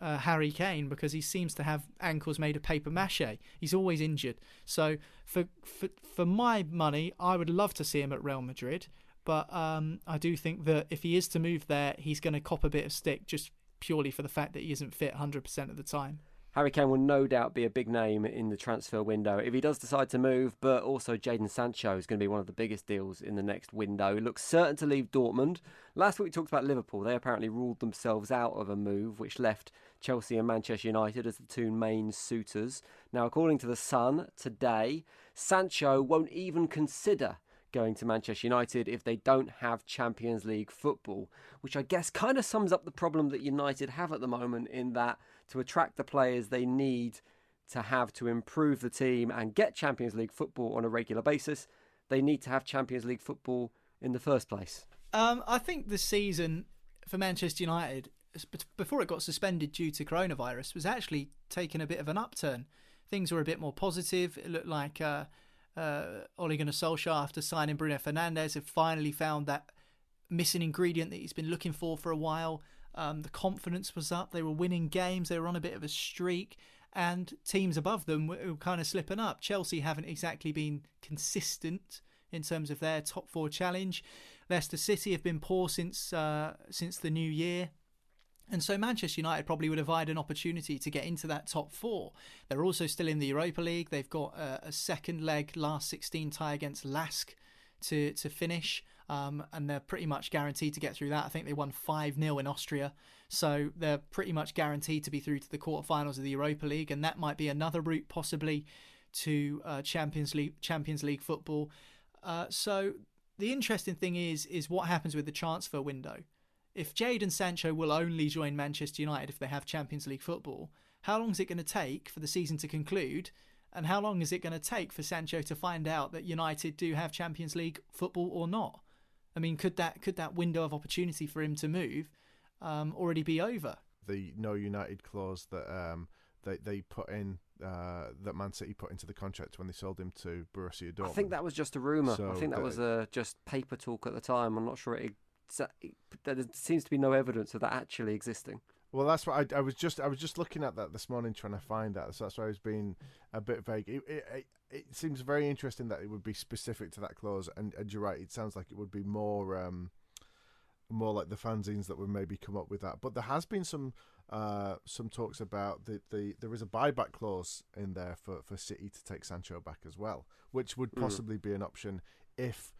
Harry Kane, because he seems to have ankles made of paper mache. He's always injured. So for my money, I would love to see him at Real Madrid, but I do think that if he is to move there, he's going to cop a bit of stick just purely for the fact that he isn't fit 100% of the time. Harry Kane will no doubt be a big name in the transfer window if he does decide to move, but also Jadon Sancho is going to be one of the biggest deals in the next window. He looks certain to leave Dortmund. Last week we talked about Liverpool. They apparently ruled themselves out of a move, which left Chelsea and Manchester United as the two main suitors. Now, according to The Sun today, Sancho won't even consider going to Manchester United if they don't have Champions League football, which I guess kind of sums up the problem that United have at the moment, in that to attract the players they need to have to improve the team and get Champions League football on a regular basis, they need to have Champions League football in the first place. I think the season for Manchester United, before it got suspended due to coronavirus, was actually taking a bit of an upturn. Things were a bit more positive. It looked like Ole Gunnar Solskjaer, after signing Bruno Fernandes, had finally found that missing ingredient that he's been looking for a while. The confidence was up. They were winning games. They were on a bit of a streak, and teams above them were kind of slipping up. Chelsea haven't exactly been consistent in terms of their top four challenge. Leicester City have been poor since the new year. And so Manchester United probably would have had an opportunity to get into that top four. They're also still in the Europa League. They've got a second leg last 16 tie against Lask to finish. And they're pretty much guaranteed to get through that. I think they won 5-0 in Austria. So they're pretty much guaranteed to be through to the quarterfinals of the Europa League. And that might be another route possibly to Champions League football. So the interesting thing is what happens with the transfer window. If Jadon Sancho will only join Manchester United if they have Champions League football, how long is it going to take for the season to conclude? And how long is it going to take for Sancho to find out that United do have Champions League football or not? I mean, could that window of opportunity for him to move already be over? The no United clause that they put in, that Man City put into the contract when they sold him to Borussia Dortmund. I think that was just a rumour. So I think that was just paper talk at the time. I'm not sure there seems to be no evidence of that actually existing. Well, that's what I was just looking at that this morning, trying to find that. So that's why I was being a bit vague. It seems very interesting that it would be specific to that clause, and you're right. It sounds like it would be more like the fanzines that would maybe come up with that. But there has been some talks about there is a buyback clause in there for City to take Sancho back as well, which would possibly be an option if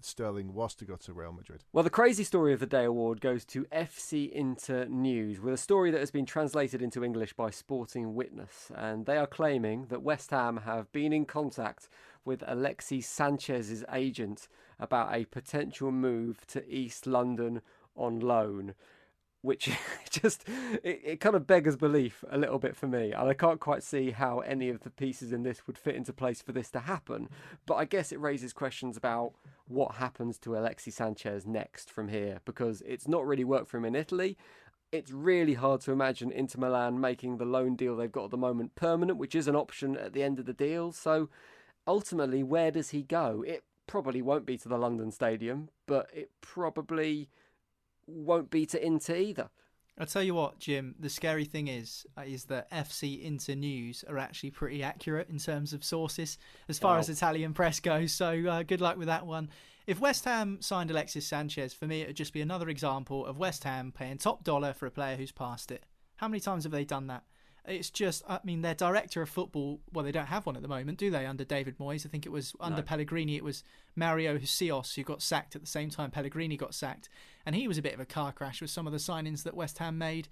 Sterling was to go to Real Madrid. Well, the Crazy Story of the Day award goes to FC Inter News, with a story that has been translated into English by Sporting Witness, and they are claiming that West Ham have been in contact with Alexis Sanchez's agent about a potential move to East London on loan, which it kind of beggars belief a little bit for me. And I can't quite see how any of the pieces in this would fit into place for this to happen. But I guess it raises questions about what happens to Alexis Sanchez next from here, because it's not really worked for him in Italy. It's really hard to imagine Inter Milan making the loan deal they've got at the moment permanent, which is an option at the end of the deal. So ultimately, where does he go? It probably won't be to the London Stadium, but it probably won't be to Inter either. I'll tell you what, Jim, the scary thing is that FC Inter News are actually pretty accurate in terms of sources as far as Italian press goes, so good luck with that one. If West Ham signed Alexis Sanchez, for me it would just be another example of West Ham paying top dollar for a player who's passed it. How many times have they done that? It's just, I mean, their director of football, well, they don't have one at the moment, do they, under David Moyes? I think it was under Pellegrini, it was Mario Husios who got sacked at the same time Pellegrini got sacked. And he was a bit of a car crash with some of the signings that West Ham made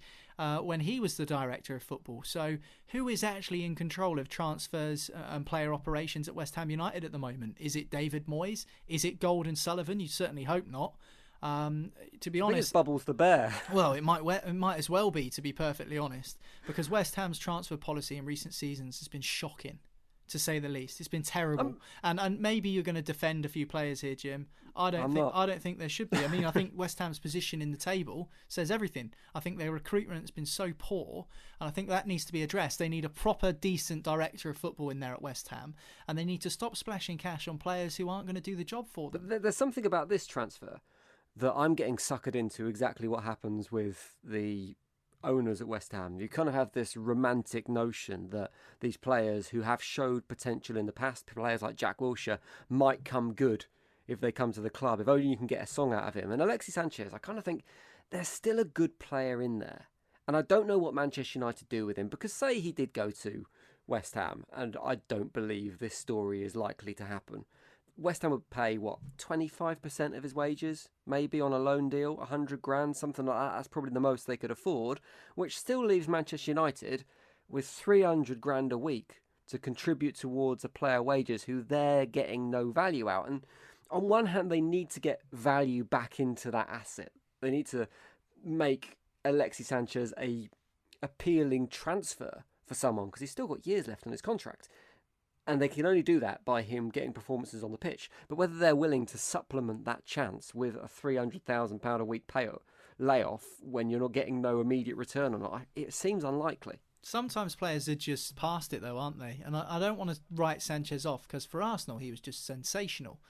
when he was the director of football. So who is actually in control of transfers and player operations at West Ham United at the moment? Is it David Moyes? Is it Gold and Sullivan? You certainly hope not. To be honest, I think it's Bubbles the Bear. Well, it might as well be, to be perfectly honest, because West Ham's transfer policy in recent seasons has been shocking. to say the least. It's been terrible. And maybe you're going to defend a few players here, Jim. I don't think there should be. I mean, I think West Ham's position in the table says everything. I think their recruitment has been so poor, and I think that needs to be addressed. They need a proper, decent director of football in there at West Ham, and they need to stop splashing cash on players who aren't going to do the job for them. But there's something about this transfer that I'm getting suckered into exactly what happens with the owners at West Ham. You kind of have this romantic notion that these players who have showed potential in the past, players like Jack Wilshere, might come good if they come to the club, if only you can get a song out of him. And Alexis Sanchez, I kind of think there's still a good player in there. And I don't know what Manchester United do with him, because say he did go to West Ham, and I don't believe this story is likely to happen. West Ham would pay, 25% of his wages, maybe on a loan deal, 100 grand, something like that. That's probably the most they could afford, which still leaves Manchester United with 300 grand a week to contribute towards a player wages who they're getting no value out. And on one hand, they need to get value back into that asset. They need to make Alexis Sanchez a appealing transfer for someone, because he's still got years left on his contract. And they can only do that by him getting performances on the pitch. But whether they're willing to supplement that chance with a £300,000 a week layoff when you're not getting no immediate return or not, it seems unlikely. Sometimes players are just past it, though, aren't they? And I don't want to write Sanchez off, because for Arsenal, he was just sensational.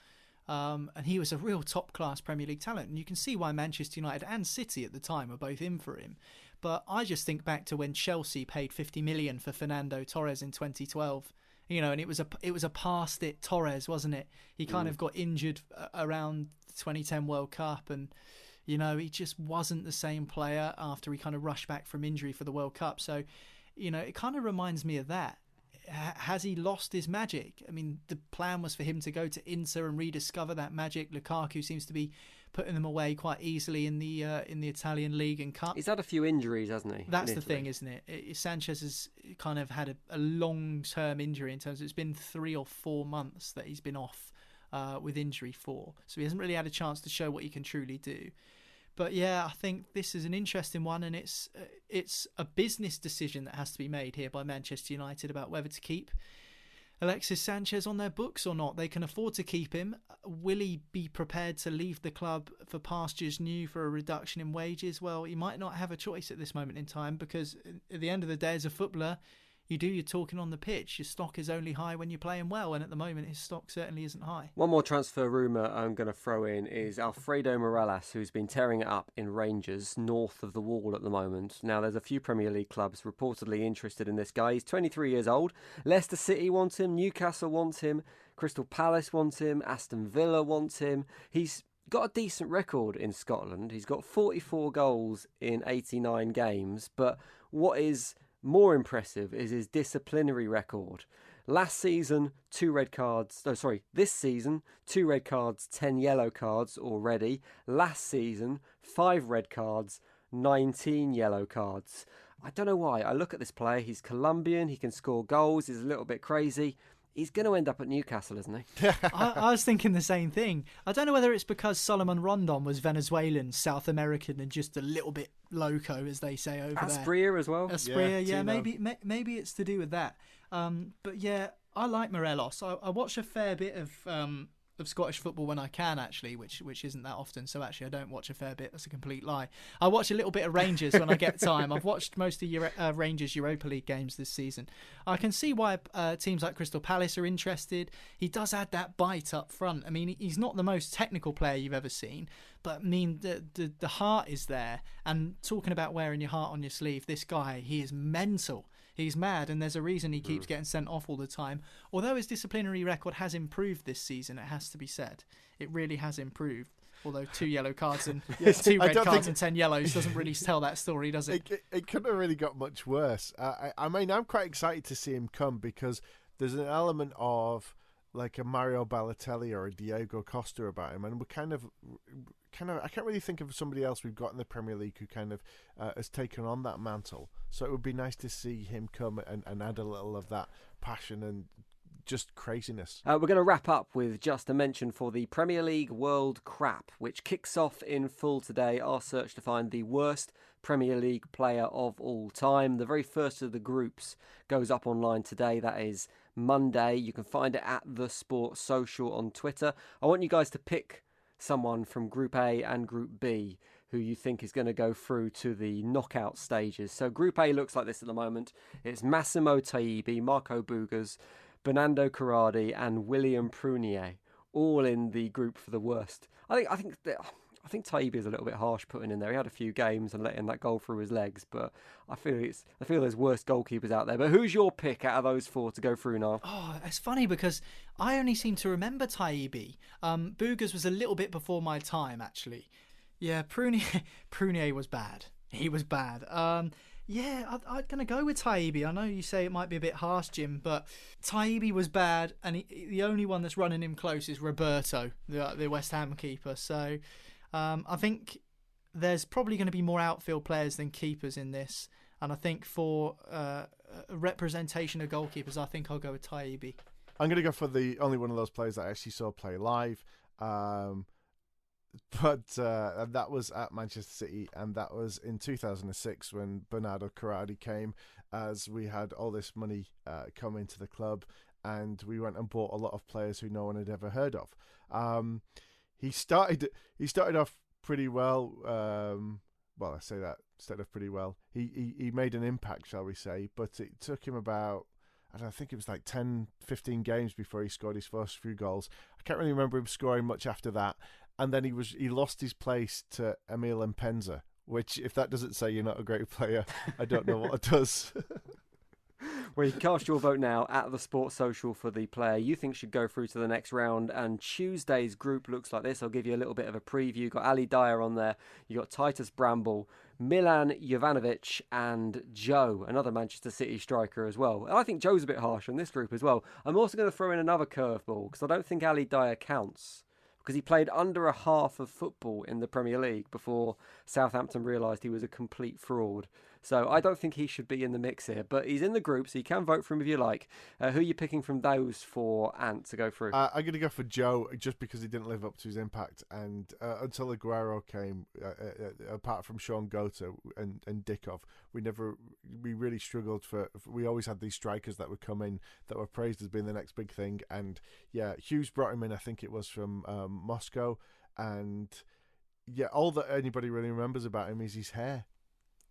And he was a real top-class Premier League talent. And you can see why Manchester United and City at the time were both in for him. But I just think back to when Chelsea paid $50 million for Fernando Torres in 2012. And it was a past it Torres, wasn't it? He kind of got injured around the 2010 World Cup, and he just wasn't the same player after he kind of rushed back from injury for the World Cup. So, it kind of reminds me of that. Has he lost his magic? I mean, the plan was for him to go to Inter and rediscover that magic. Lukaku seems to be putting them away quite easily in the Italian League and Cup. He's had a few injuries, hasn't he? That's the thing, isn't it? Sanchez has kind of had a long-term injury in terms of it's been 3 or 4 months that he's been off with injury for. So he hasn't really had a chance to show what he can truly do. But yeah, I think this is an interesting one, and it's a business decision that has to be made here by Manchester United about whether to keep Alexis Sanchez on their books or not. They can afford to keep him. Will he be prepared to leave the club for pastures new for a reduction in wages? Well, he might not have a choice at this moment in time, because at the end of the day, as a footballer, you do your talking on the pitch. Your stock is only high when you're playing well, and at the moment his stock certainly isn't high. One more transfer rumour I'm going to throw in is Alfredo Morelos, who's been tearing it up in Rangers, north of the wall at the moment. Now, there's a few Premier League clubs reportedly interested in this guy. He's 23 years old. Leicester City wants him, Newcastle wants him, Crystal Palace wants him, Aston Villa wants him. He's got a decent record in Scotland. He's got 44 goals in 89 games, but what is more impressive is his disciplinary record. This season, 2 red cards, 10 yellow cards already. Last season, 5 red cards, 19 yellow cards. I don't know why. I look at this player, he's Colombian, he can score goals, he's a little bit crazy. He's going to end up at Newcastle, isn't he? I was thinking the same thing. I don't know whether it's because Solomon Rondon was Venezuelan, South American, and just a little bit loco, as they say over there. Asprilla as well. Asprilla, yeah, maybe it's to do with that. But yeah, I like Morelos. I watch a fair bit of Scottish football when I can, actually, which isn't that often. So actually, I don't watch a fair bit. That's a complete lie. I watch a little bit of Rangers when I get time. I've watched most of Rangers Europa League games this season. I can see why teams like Crystal Palace are interested. He does add that bite up front. I mean, he's not the most technical player you've ever seen, but I mean, the heart is there. And talking about wearing your heart on your sleeve, this guy, he is mental. He's mad, and there's a reason he keeps getting sent off all the time. Although his disciplinary record has improved this season, it has to be said. It really has improved. Although 2 yellow cards and 2 red cards and 10 yellows doesn't really tell that story, does it? It couldn't have really got much worse. I mean, I'm quite excited to see him come, because there's an element of like a Mario Balotelli or a Diego Costa about him, and we're kind of I can't really think of somebody else we've got in the Premier League who kind of has taken on that mantle. So it would be nice to see him come and add a little of that passion and just craziness. We're going to wrap up with just a mention for the Premier League World Crap, which kicks off in full today. Our search to find the worst Premier League player of all time. The very first of the groups goes up online today. That is Monday. You can find it at The Sport Social on Twitter. I want you guys to pick someone from Group A and Group B who you think is going to go through to the knockout stages. So Group A looks like this at the moment. It's Massimo Taibi, Marco Bugas, Bernardo Corradi and William Prunier, all in the group for the worst. I think Taibi is a little bit harsh putting in there. He had a few games and letting that goal through his legs, but I feel there's worse goalkeepers out there. But who's your pick out of those four to go through now? Oh, it's funny because I only seem to remember Taibi. Bugas was a little bit before my time, actually. Yeah, Prunier was bad. He was bad. Yeah, I'm going to go with Taibi. I know you say it might be a bit harsh, Jim, but Taibi was bad, and the only one that's running him close is Roberto, the West Ham keeper. So I think there's probably going to be more outfield players than keepers in this, and I think for a representation of goalkeepers, I think I'll go with Taibi. I'm going to go for the only one of those players that I actually saw play live. But that was at Manchester City, and that was in 2006 when Bernardo Corradi came, as we had all this money come into the club, and we went and bought a lot of players who no one had ever heard of. He started off pretty well. Well, I say that started off pretty well. He made an impact, shall we say, but it took him about, I think it was like 10, 15 games before he scored his first few goals. I can't really remember him scoring much after that. And then he lost his place to Emil Mpenza, which, if that doesn't say you're not a great player, I don't know what does. Well, you can cast your vote now at The Sports Social for the player you think should go through to the next round. And Tuesday's group looks like this. I'll give you a little bit of a preview. You've got Ali Dyer on there. You've got Titus Bramble, Milan Jovanovic and Joe, another Manchester City striker as well. And I think Joe's a bit harsh in this group as well. I'm also going to throw in another curveball because I don't think Ali Dyer counts, because he played under a half of football in the Premier League before Southampton realised he was a complete fraud. So I don't think he should be in the mix here, but he's in the group, so you can vote for him if you like. Who are you picking from those for Ant to go through? I'm going to go for Joe, just because he didn't live up to his impact, and until Aguero came, apart from Sean Gota and Dickov, we really struggled we always had these strikers that would come in that were praised as being the next big thing, and yeah, Hughes brought him in, I think it was from Moscow, and yeah, all that anybody really remembers about him is his hair.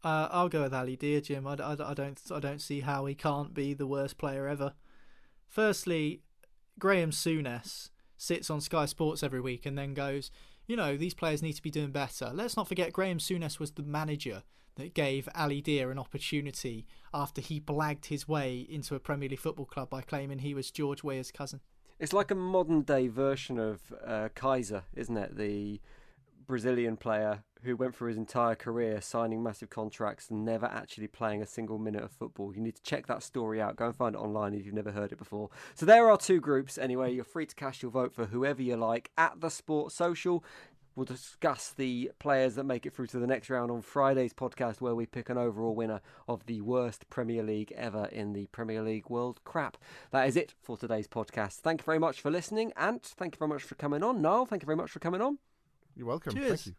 I'll go with Ali Dyer, Jim. I don't see how he can't be the worst player ever. Firstly, Graham Souness sits on Sky Sports every week and then goes, these players need to be doing better. Let's not forget Graham Souness was the manager that gave Ali Dyer an opportunity after he blagged his way into a Premier League football club by claiming he was George Weah's cousin. It's like a modern day version of Kaiser, isn't it? The Brazilian player who went through his entire career signing massive contracts and never actually playing a single minute of football. You need to check that story out. Go and find it online if you've never heard it before. So there are two groups anyway. You're free to cast your vote for whoever you like at The Sports Social. We'll discuss the players that make it through to the next round on Friday's podcast, where we pick an overall winner of the worst Premier League ever in the Premier League world crap. That is it for today's podcast. Thank you very much for listening. Ant, thank you very much for coming on. Niall, thank you very much for coming on. You're welcome. Cheers. Thank you.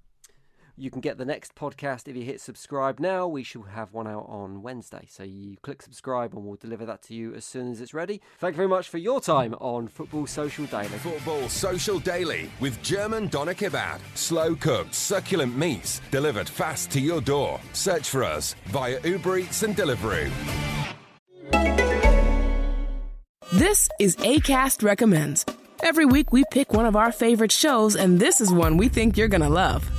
You can get the next podcast if you hit subscribe now. We shall have one out on Wednesday. So you click subscribe and we'll deliver that to you as soon as it's ready. Thank you very much for your time on Football Social Daily. Football Social Daily with German doner kebab. Slow cooked, succulent meats delivered fast to your door. Search for us via Uber Eats and Deliveroo. This is Acast Recommends. Every week we pick one of our favorite shows, and this is one we think you're going to love.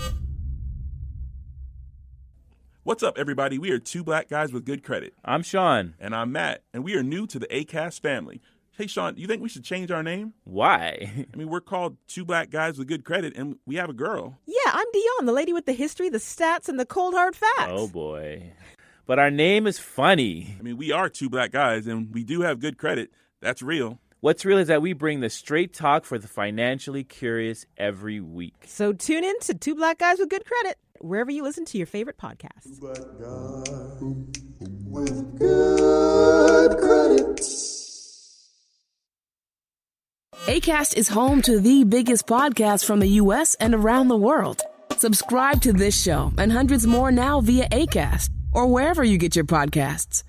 What's up, everybody? We are two black guys with good credit. I'm Sean. And I'm Matt, and we are new to the Acast family. Hey, Sean, do you think we should change our name? Why? I mean, we're called two black guys with good credit, and we have a girl. Yeah, I'm Dion, the lady with the history, the stats, and the cold hard facts. Oh, boy. But our name is funny. I mean, we are two black guys, and we do have good credit. That's real. What's real is that we bring the straight talk for the financially curious every week. So tune in to Two Black Guys with Good Credit, wherever you listen to your favorite podcasts. Two black guys with good credit. Acast is home to the biggest podcasts from the U.S. and around the world. Subscribe to this show and hundreds more now via Acast or wherever you get your podcasts.